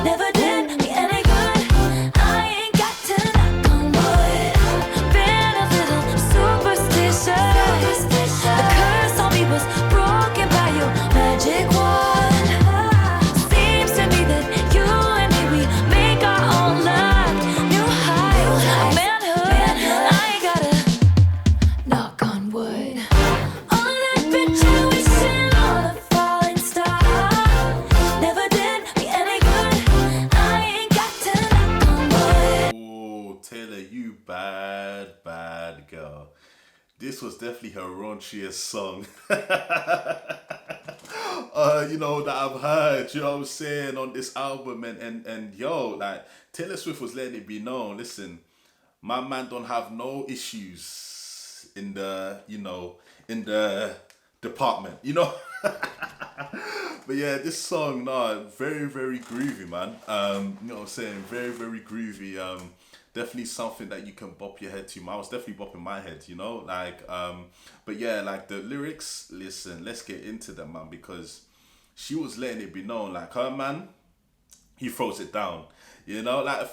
Never did me any good. I ain't got to knock on wood. Been a little superstitious. The curse on me was broken by your magic wand. Seems to me that you and me, we make our own luck. New heights of manhood. I ain't gotta knock on wood. Only that bitch I wishing on a falling star. Never did me any good. I ain't got to knock on wood. Oh, Taylor, you bad, bad girl. This was definitely her raunchiest song. You know, that I've heard, you know what I'm saying, on this album. And yo, like, Taylor Swift was letting it be known, listen, my man don't have no issues in the, you know, in the department, you know? But yeah, this song, very, very groovy, man. You know what I'm saying? Very, very groovy. Definitely something that you can bop your head to. I was definitely bopping my head, you know? Like, but yeah, like the lyrics, listen, let's get into them, man, because she was letting it be known, like, her man, he throws it down, you know? Like, I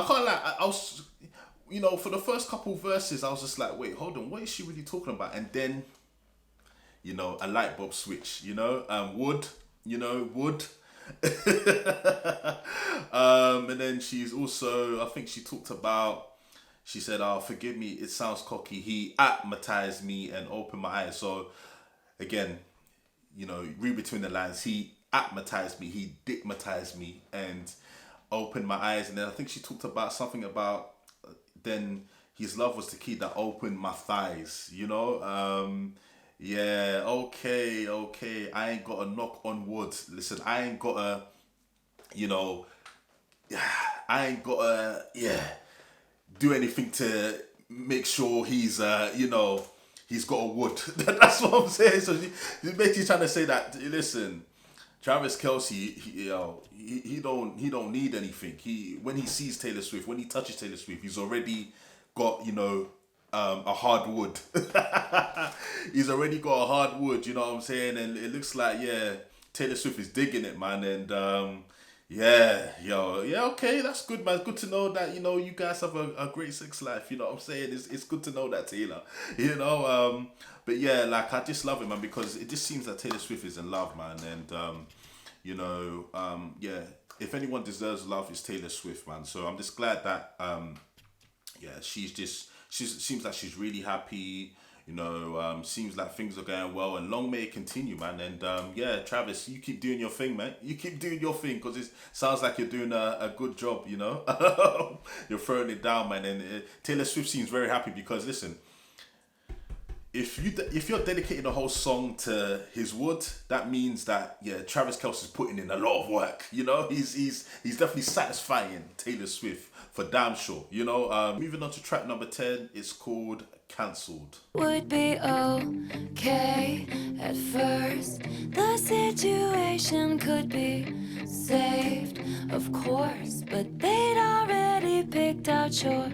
can't, like, I was, you know, for the first couple verses, I was just like, wait, hold on, what is she really talking about? And then, you know, a light bulb switch, you know? Wood, you know, wood. And then she's also, I think she talked about, she said, "Oh, forgive me, it sounds cocky. He atmatized me and opened my eyes." So again, read between the lines. He atmatized me, he dickmatized me, and opened my eyes. And then I think she talked about something about then his love was the key that opened my thighs. Yeah, okay, okay. I ain't got a knock on wood. Listen, I ain't got a, you know, I ain't got a, yeah, do anything to make sure he's got a wood. That's what I'm saying. So she's basically trying to say that, listen, Travis Kelce, he don't need anything. When he sees Taylor Swift, when he touches Taylor Swift, he's already got a hard wood. He's already got a hard wood. You know what I'm saying? And it looks like, yeah, Taylor Swift is digging it, man. And yeah, yeah, okay, that's good, man. It's good to know that you guys have a great sex life. You know what I'm saying? It's good to know that, Taylor. But yeah, like, I just love it, man, because it just seems that Taylor Swift is in love, man. And yeah, if anyone deserves love, it's Taylor Swift, man. So I'm just glad that yeah, she seems like she's really happy. Seems like things are going well, and long may it continue, man. And yeah, Travis, you keep doing your thing, man. You keep doing your thing, because it sounds like you're doing a good job. You're throwing it down, man. And Taylor Swift seems very happy, because listen, if you're dedicating a whole song to his wood, that means that, yeah, Travis Kelce's putting in a lot of work. He's definitely satisfying Taylor Swift for damn sure. Moving on to track number 10, it's called Cancelled. Would be okay at first. The situation could be saved, of course, but they'd already picked out your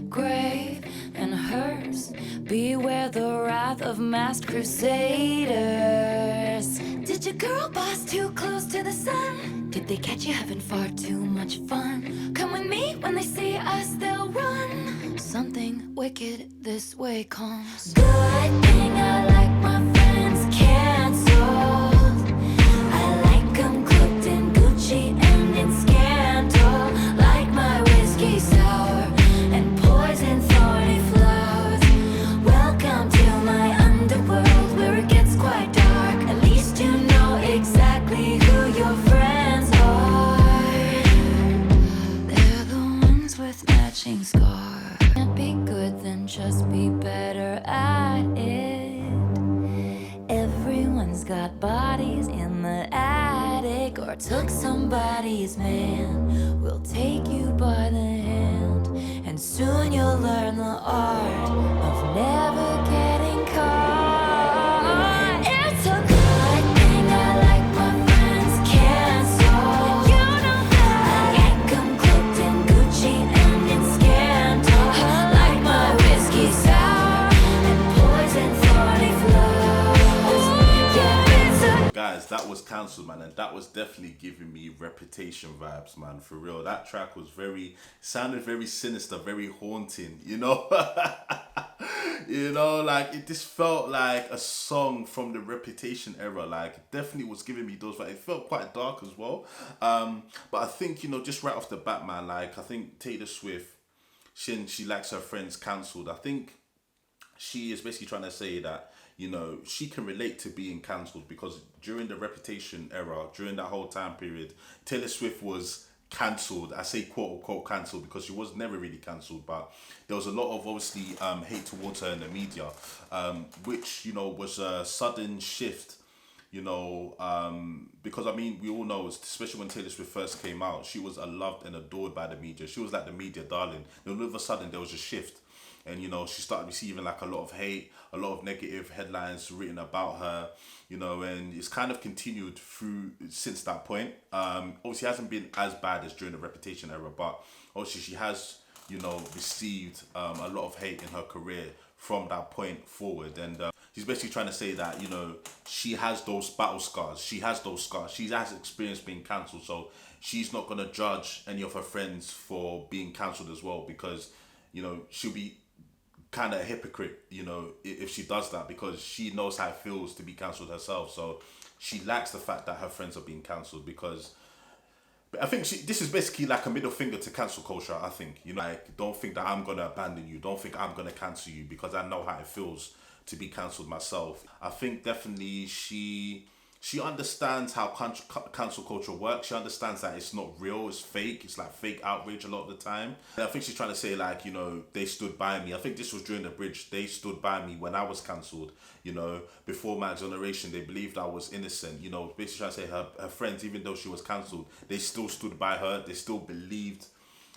grave and hers. Beware the wrath of masked crusaders. Did your girl boss too close to the sun? Did they catch you having far too much fun? Come with me, when they see us they'll run. Something wicked this way comes. Good thing I like my friends canceled. I like 'em cooked in Gucci and in scandal. Like my whiskey sour and poison thorny flowers. Welcome to my underworld where it gets quite dark. At least you know exactly who your friends are. They're the ones with matching scars. Can't be good, then just be better at it. Everyone's got bodies in the attic, or took somebody's man. We'll take you by the hand, and soon you'll learn the art of never getting caught. It's a good thing I like my friends canceled. You know that. I like 'em cloaked in Gucci and in scandal. Like my whiskey sour and poison thorny flowers. Yeah, it's a Guys, that was Cancelled, man, and that was definitely giving me Reputation vibes, man, for real. That track was sounded very sinister, very haunting, like, it just felt like a song from the Reputation era. Like, it definitely was giving me those vibes. It felt quite dark as well. But I think, just right off the bat, man, like, I think Taylor Swift, she likes her friends cancelled. I think she is basically trying to say that, she can relate to being cancelled, because during the Reputation era, during that whole time period, Taylor Swift was cancelled. I say quote unquote cancelled, because she was never really cancelled, but there was a lot of, obviously, hate towards her in the media, which, was a sudden shift. Because I mean, we all know, especially when Taylor Swift first came out, she was loved and adored by the media. She was like the media darling. Then all of a sudden there was a shift, and she started receiving like a lot of hate, a lot of negative headlines written about her, and it's kind of continued through since that point. Obviously, it hasn't been as bad as during the Reputation era, but obviously she has, received a lot of hate in her career from that point forward. And she's basically trying to say that, she has those battle scars. She has those scars. She has experience being cancelled. So she's not going to judge any of her friends for being cancelled as well, because, she'll be kind of a hypocrite, you know, if she does that, because she knows how it feels to be cancelled herself. So she likes the fact that her friends are being cancelled, because I think this is basically like a middle finger to cancel culture. I think, you know, like, don't think that I'm gonna abandon you. Don't think I'm gonna cancel you, because I know how it feels to be cancelled myself. I think definitely she understands how cancel culture works. She understands that it's not real, it's fake. It's like fake outrage a lot of the time. And I think she's trying to say, like, you know, they stood by me. I think this was during the bridge. They stood by me when I was cancelled. You know, before my exoneration, they believed I was innocent. You know, basically trying to say her friends, even though she was cancelled, they still stood by her. They still believed,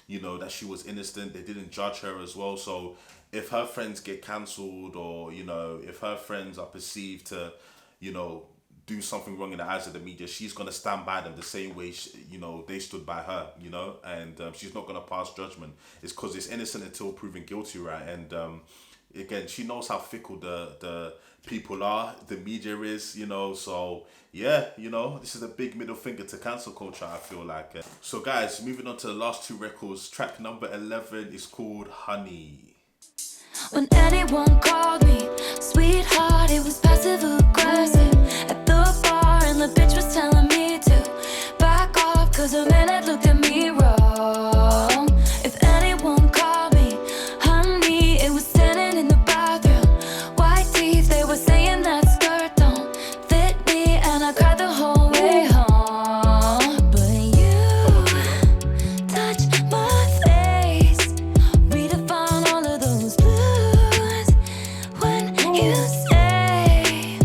you know, that she was innocent. They didn't judge her as well. So if her friends get cancelled, or, you know, if her friends are perceived to, you know, do something wrong in the eyes of the media, she's gonna stand by them the same way you know, they stood by her, you know, and she's not gonna pass judgment. It's because it's innocent until proven guilty, right? And again, she knows how fickle the people are, the media is, you know. So yeah, you know, this is a big middle finger to cancel culture, I feel like. So guys, moving on to the last two records. Track number 11 is called Honey. When anyone called me sweetheart, it was passive aggressive at the bar, and the bitch was telling me to back off, cause a man had looked at me wrong. If anyone called me honey, it was standing in the bathroom. White teeth, they were saying that skirt don't fit me, and I cried the whole way home. But you touch my face, redefine all of those blues when you say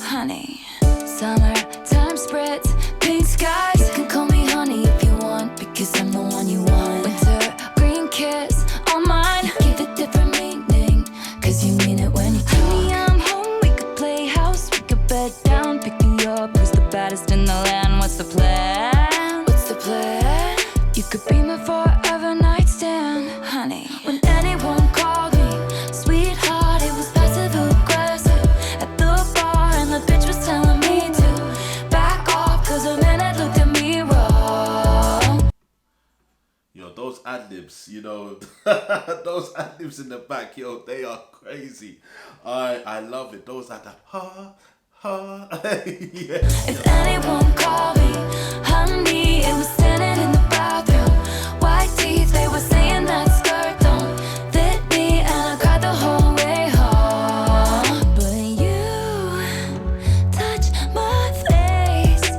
honey. Summertime spritz, pink skies. You can call me honey if you want, because I'm the one you want. Winter green kiss, all mine. Give it different meaning, cause you mean it when you talk. Honey, I'm home, we could play house, we could bed down, pick me up. Who's the baddest in the land? What's the plan? What's the plan? You could be my forever nightstand, honey. When anyone called me sweetheart, it was passive aggressive at the bar, and the bitch was telling me to back off, cause a man had looked at me wrong. Yo, those ad-libs, you know, those ad-libs in the back, yo, they are crazy. I love it. Those are the ha, ha, yes. If anyone called me honey, it was standing in the bathroom. White teeth, they were saying that skirt don't fit me, and I cried the whole way home. But you touch my face,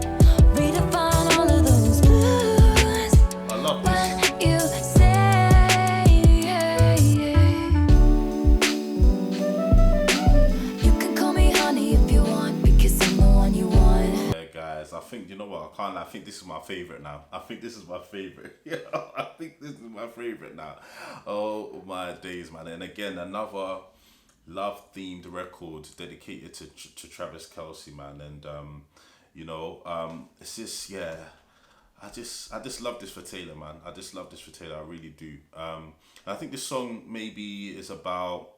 redefine all of those blues I love this. when you say you can call me honey if you want, because I'm the one you want. Yeah, guys, I think, you know what, I can't lie, I think this is my favorite now. I think this is my favorite. Yeah, I think this is my favorite now. Oh my days, man. And again, another love-themed record dedicated to Travis Kelce, man. And you know, it's just, yeah, I just love this for Taylor, man. I just love this for Taylor. I really do. I think this song maybe is about.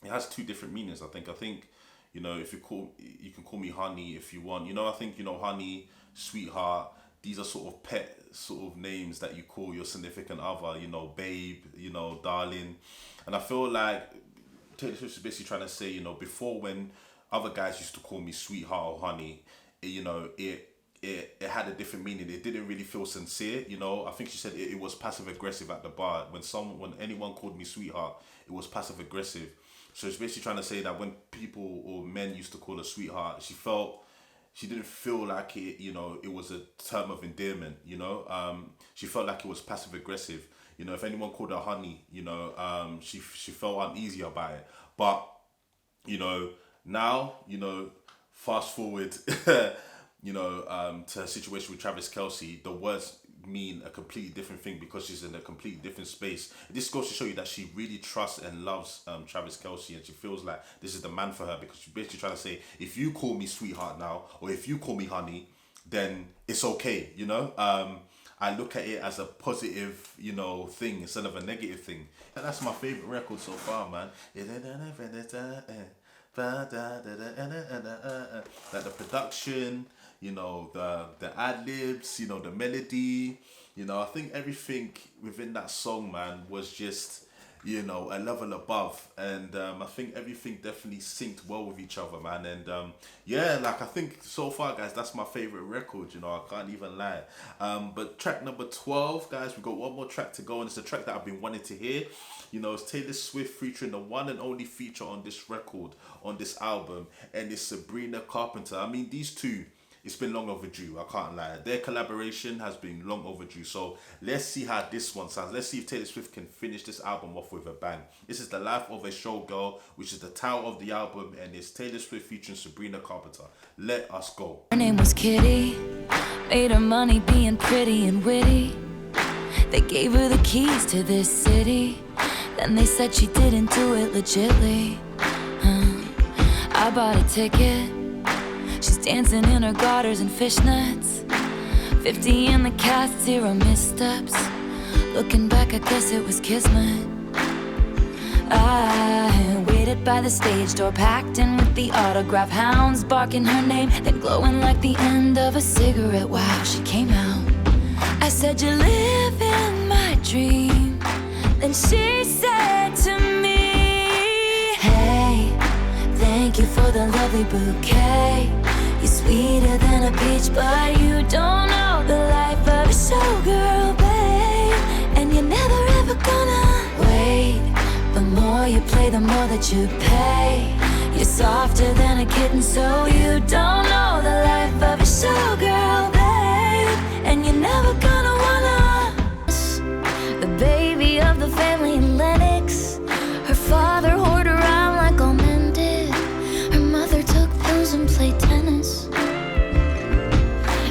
It has two different meanings. I think, you know, if you can call me honey if you want. You know, I think, you know, honey, sweetheart. These are sort of pet sort of names that you call your significant other. You know, babe. You know, darling. And I feel like Taylor Swift is basically trying to say, you know, before, when other guys used to call me sweetheart or honey, you know, it had a different meaning. It didn't really feel sincere, you know. I think she said it was passive aggressive at the bar. When anyone called me sweetheart, it was passive aggressive. So it's basically trying to say that when people or men used to call her sweetheart, she didn't feel like it, you know, it was a term of endearment, you know. She felt like it was passive aggressive. You know, if anyone called her honey, you know, she felt uneasy about it. But, you know, now, you know, fast forward, you know, to a situation with Travis Kelce, the words mean a completely different thing, because she's in a completely different space. This goes to show you that she really trusts and loves Travis Kelce, and she feels like this is the man for her, because she's basically trying to say, if you call me sweetheart now, or if you call me honey, then it's okay, you know. I look at it as a positive, you know, thing instead of a negative thing. And that's my favorite record so far, man. Like the production, you know, the ad-libs, you know, the melody, you know, I think everything within that song, man, was just, you know, a level above. And I think everything definitely synced well with each other, man. And yeah, like I think so far, guys, that's my favorite record. You know, I can't even lie. But track number 12, guys, we got one more track to go, and it's a track that I've been wanting to hear. You know, it's Taylor Swift featuring the one and only feature on this record, on this album, and it's Sabrina Carpenter. I mean, these two, it's been long overdue. I can't lie. Their collaboration has been long overdue. So let's see how this one sounds. Let's see if Taylor Swift can finish this album off with a bang. This is The Life of a Showgirl, which is the title of the album, and it's Taylor Swift featuring Sabrina Carpenter. Let us go. Her name was Kitty, made her money being pretty and witty. They gave her the keys to this city, then they said she didn't do it legitly. I bought a ticket, she's dancing in her garters and fishnets. 50 in the cast, 0 missteps. Looking back, I guess it was kismet. I waited by the stage door, packed in with the autograph hounds, barking her name, then glowing like the end of a cigarette. Wow, she came out. I said, "You live in my dream." Then she said to me, "Hey, thank you for the lovely bouquet. You're sweeter than a peach, but you don't know the life of a showgirl, babe. And you're never ever gonna wait. The more you play, the more that you pay. You're softer than a kitten, so you don't know the life of a showgirl, babe. And you're never gonna wanna." The baby of the family in Lennox, her father whored around like all men did. Her mother took pills and played tennis.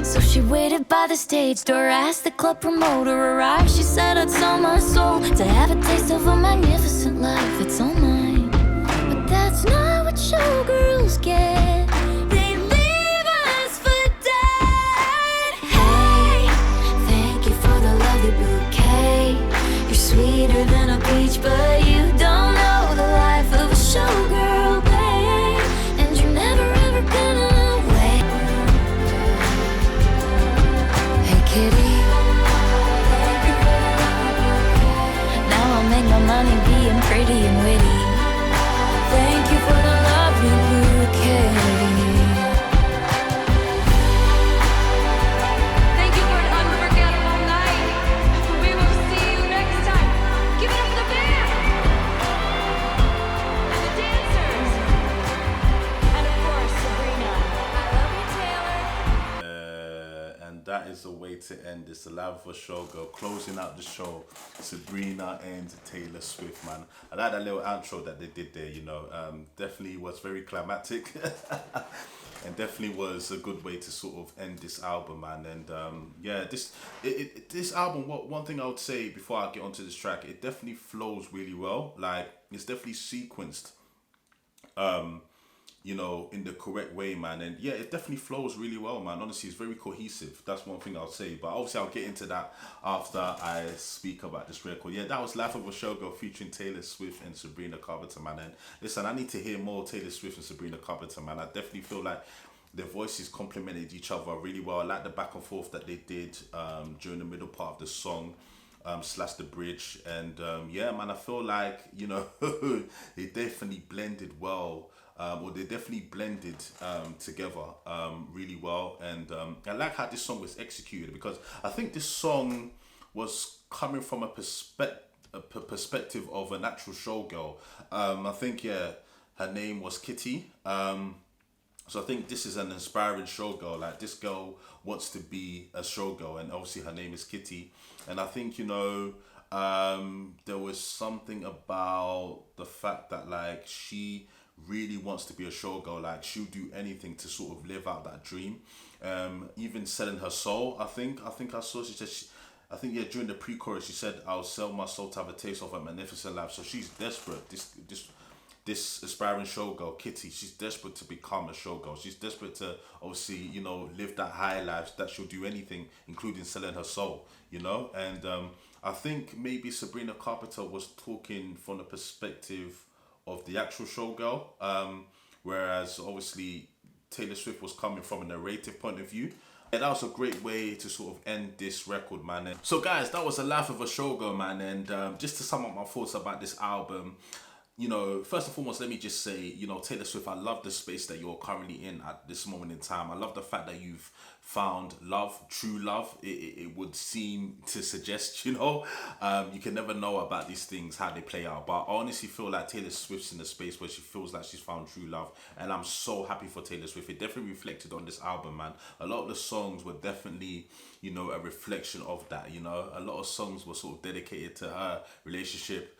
So she waited by the stage door, asked the club promoter arrive. She said, "I'd sell my soul to have a taste of a magnificent life. It's all mine." But that's not what showgirls get. They leave us for dead. Hey, thank you for the lovely bouquet. You're sweeter than a peach, but you don't know the life of a showgirl, babe. And you're never ever gonna wait. Hey kitty, now I'll make my money being pretty and witty. Thank you for the lovely bouquet. Thank you for an unforgettable night. We will see you next time. Give it up for the band and the dancers, and of course Sabrina. I love you, Taylor. And that is the way to end this. The Life of a Showgirl, closing out the show, Sabrina and Taylor Swift, man. I like that little outro that they did there, you know. Definitely was very climactic. And definitely was a good way to sort of end this album, man. And yeah, this album, one thing I would say before I get onto this track, it definitely flows really well. Like, it's definitely sequenced, you know, in the correct way, man. And yeah, it definitely flows really well, man. Honestly, it's very cohesive. That's one thing I'll say. But obviously, I'll get into that after I speak about this record. Yeah, that was Life of a Showgirl featuring Taylor Swift and Sabrina Carpenter, man. And listen, I need to hear more Taylor Swift and Sabrina Carpenter, man. I definitely feel like their voices complemented each other really well. I like the back and forth that they did during the middle part of the song. Slash the bridge, and yeah, man, I feel like, you know, they definitely blended well, or they definitely blended together really well. And I like how this song was executed, because I think this song was coming from a perspective of an actual showgirl. I think, yeah, her name was Kitty. So I think this is an inspiring showgirl. Like, this girl wants to be a showgirl, and obviously her name is Kitty. And I think, you know, there was something about the fact that, like, she really wants to be a showgirl. Like, she'll do anything to sort of live out that dream. Even selling her soul. I think I saw. She said, I think, yeah, during the pre-chorus, she said, "I'll sell my soul to have a taste of a magnificent life." So she's desperate. This aspiring showgirl, Kitty, she's desperate to become a showgirl. She's desperate to, obviously, you know, live that high life, that she'll do anything, including selling her soul, you know? And I think maybe Sabrina Carpenter was talking from the perspective of the actual showgirl, whereas, obviously, Taylor Swift was coming from a narrative point of view. Yeah, that was a great way to sort of end this record, man. And so, guys, that was The Life of a Showgirl, man. And just to sum up my thoughts about this album, you know, first and foremost, let me just say, you know, Taylor Swift, I love the space that you're currently in at this moment in time. I love the fact that you've found love, true love. It would seem to suggest, you know, you can never know about these things, how they play out. But I honestly feel like Taylor Swift's in a space where she feels like she's found true love. And I'm so happy for Taylor Swift. It definitely reflected on this album, man. A lot of the songs were definitely, you know, a reflection of that, you know. A lot of songs were sort of dedicated to her relationship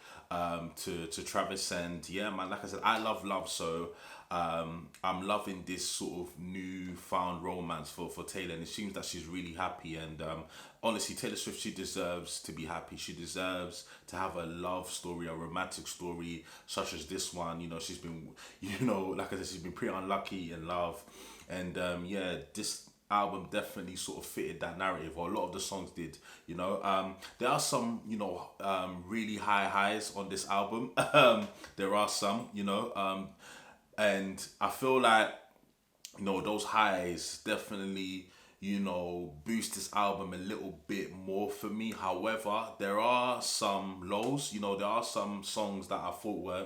to Travis, and yeah, man, like I said, I love love, so I'm loving this sort of newfound romance for Taylor, and it seems that she's really happy. And honestly, Taylor Swift, she deserves to be happy. She deserves to have a love story, a romantic story such as this one. You know, she's been, you know, like I said, she's been pretty unlucky in love, and yeah, this album definitely sort of fitted that narrative, or a lot of the songs did, you know. There are some, you know, really high highs on this album. There are some, you know, and I feel like, you know, those highs definitely, you know, boost this album a little bit more for me. However, there are some lows, you know, there are some songs that I thought were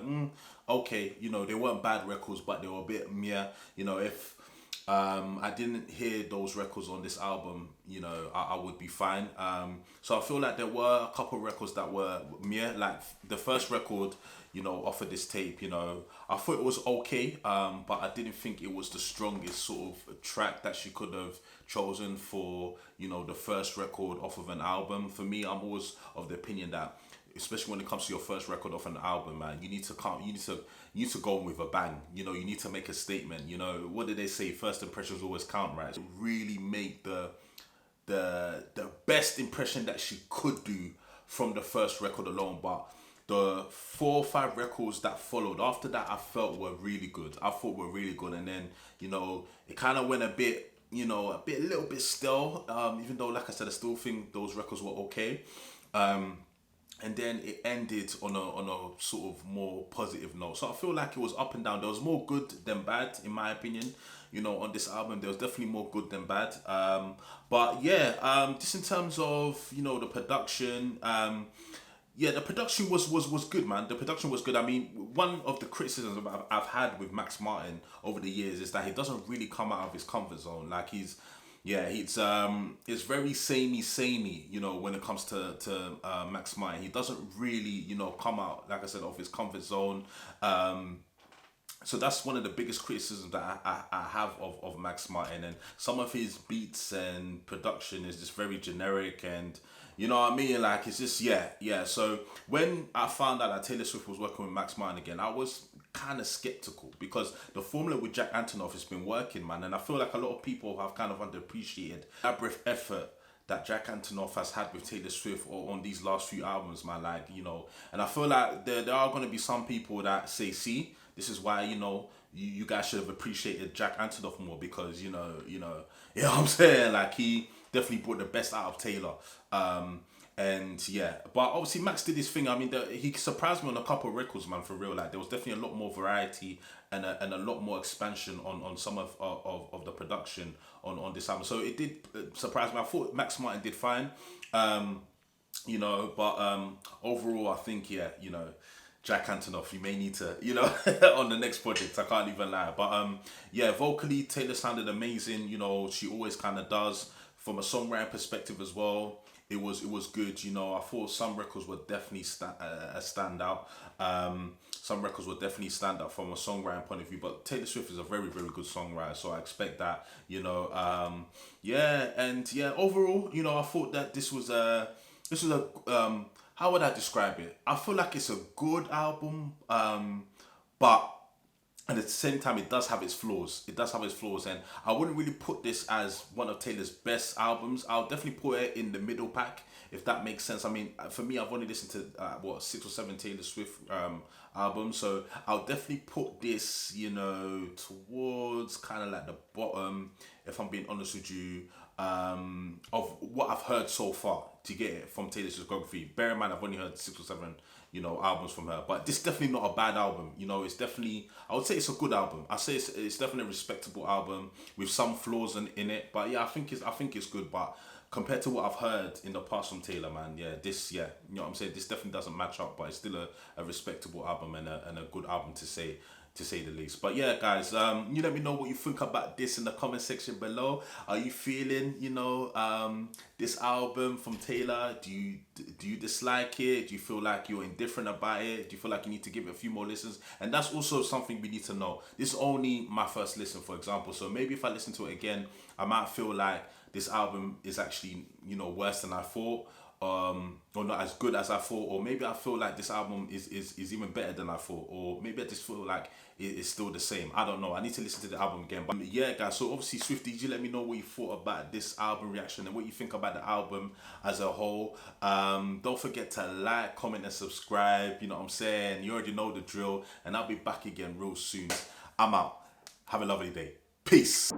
okay, you know, they weren't bad records, but they were a bit meh, you know. If I didn't hear those records on this album, you know, I would be fine. So I feel like there were a couple of records that were meh. Like the first record, you know, off of this tape, you know, I thought it was okay, but I didn't think it was the strongest sort of track that she could have chosen for, you know, the first record off of an album. For me, I'm always of the opinion that, especially when it comes to your first record off an album, man, you need to come, you need to go with a bang. You know, you need to make a statement. You know, what did they say? First impressions always count, right? So really make the best impression that she could do from the first record alone. But the 4 or 5 records that followed after that, I felt were really good. I thought were really good, and then, you know, it kind of went a bit, you know, a little bit stale. Even though, like I said, I still think those records were okay. And then it ended on a sort of more positive note. So I feel like it was up and down. There was more good than bad, in my opinion. You know, on this album, there was definitely more good than bad. But yeah, just in terms of, you know, the production, yeah, the production was good, man. The production was good. I mean, one of the criticisms I've had with Max Martin over the years is that he doesn't really come out of his comfort zone. Like it's very samey, you know, when it comes to Max Martin. He doesn't really, you know, come out, like I said, of his comfort zone. So that's one of the biggest criticisms that I have of Max Martin, and some of his beats and production is just very generic, and you know what I mean? Like, it's just, yeah. So when I found out that Taylor Swift was working with Max Martin again, I was kind of skeptical, because the formula with Jack Antonoff has been working, man. And I feel like a lot of people have kind of underappreciated that brief effort that Jack Antonoff has had with Taylor Swift on these last few albums, man. Like, you know, and I feel like there are going to be some people that say, see, this is why, you know, you guys should have appreciated Jack Antonoff more, because, you know what I'm saying? Like, he definitely brought the best out of Taylor. And yeah, but obviously Max did his thing. I mean, he surprised me on a couple of records, man, for real. Like, there was definitely a lot more variety and a lot more expansion on some of the production on this album. So it did surprise me. I thought Max Martin did fine, you know, but overall, I think, yeah, you know, Jack Antonoff, you may need to, you know, on the next project. I can't even lie. But yeah, vocally, Taylor sounded amazing. You know, she always kind of does. From a songwriting perspective as well, it was good. You know, I thought some records were definitely a standout. Some records were definitely stand up from a songwriting point of view, but Taylor Swift is a very, very good songwriter, so I expect that, you know. Yeah, and yeah, overall, you know, I thought that this was a how would I describe it? I feel like it's a good album, but at the same time, it does have its flaws. It does have its flaws, and I wouldn't really put this as one of Taylor's best albums. I'll definitely put it in the middle pack, if that makes sense. I mean, for me, I've only listened to 6 or 7 Taylor Swift albums, so I'll definitely put this, you know, towards kind of like the bottom, if I'm being honest with you, of what I've heard so far. To get it from Taylor Swift's discography. Bear in mind, I've only heard 6 or 7 you know, albums from her. But this is definitely not a bad album. You know, it's definitely, I would say it's a good album. I say it's definitely a respectable album with some flaws in it. But yeah, I think it's good. But compared to what I've heard in the past from Taylor, man, yeah, you know what I'm saying, this definitely doesn't match up, but it's still a respectable album and a good album to say the least. But yeah, guys, you let me know what you think about this in the comment section below. Are you feeling, you know, this album from Taylor? Do you dislike it? Do you feel like you're indifferent about it? Do you feel like you need to give it a few more listens? And that's also something we need to know. This is only my first listen, for example, so maybe if I listen to it again, I might feel like this album is actually, you know, worse than I thought, or not as good as I thought, or maybe I feel like this album is even better than I thought, or maybe I just feel like it's still the same. I don't know. I need to listen to the album again. But yeah, guys, so obviously Swifties, you let me know what you thought about this album reaction and what you think about the album as a whole. Don't forget to like, comment and subscribe. You know what I'm saying? You already know the drill, and I'll be back again real soon. I'm out. Have a lovely day. Peace.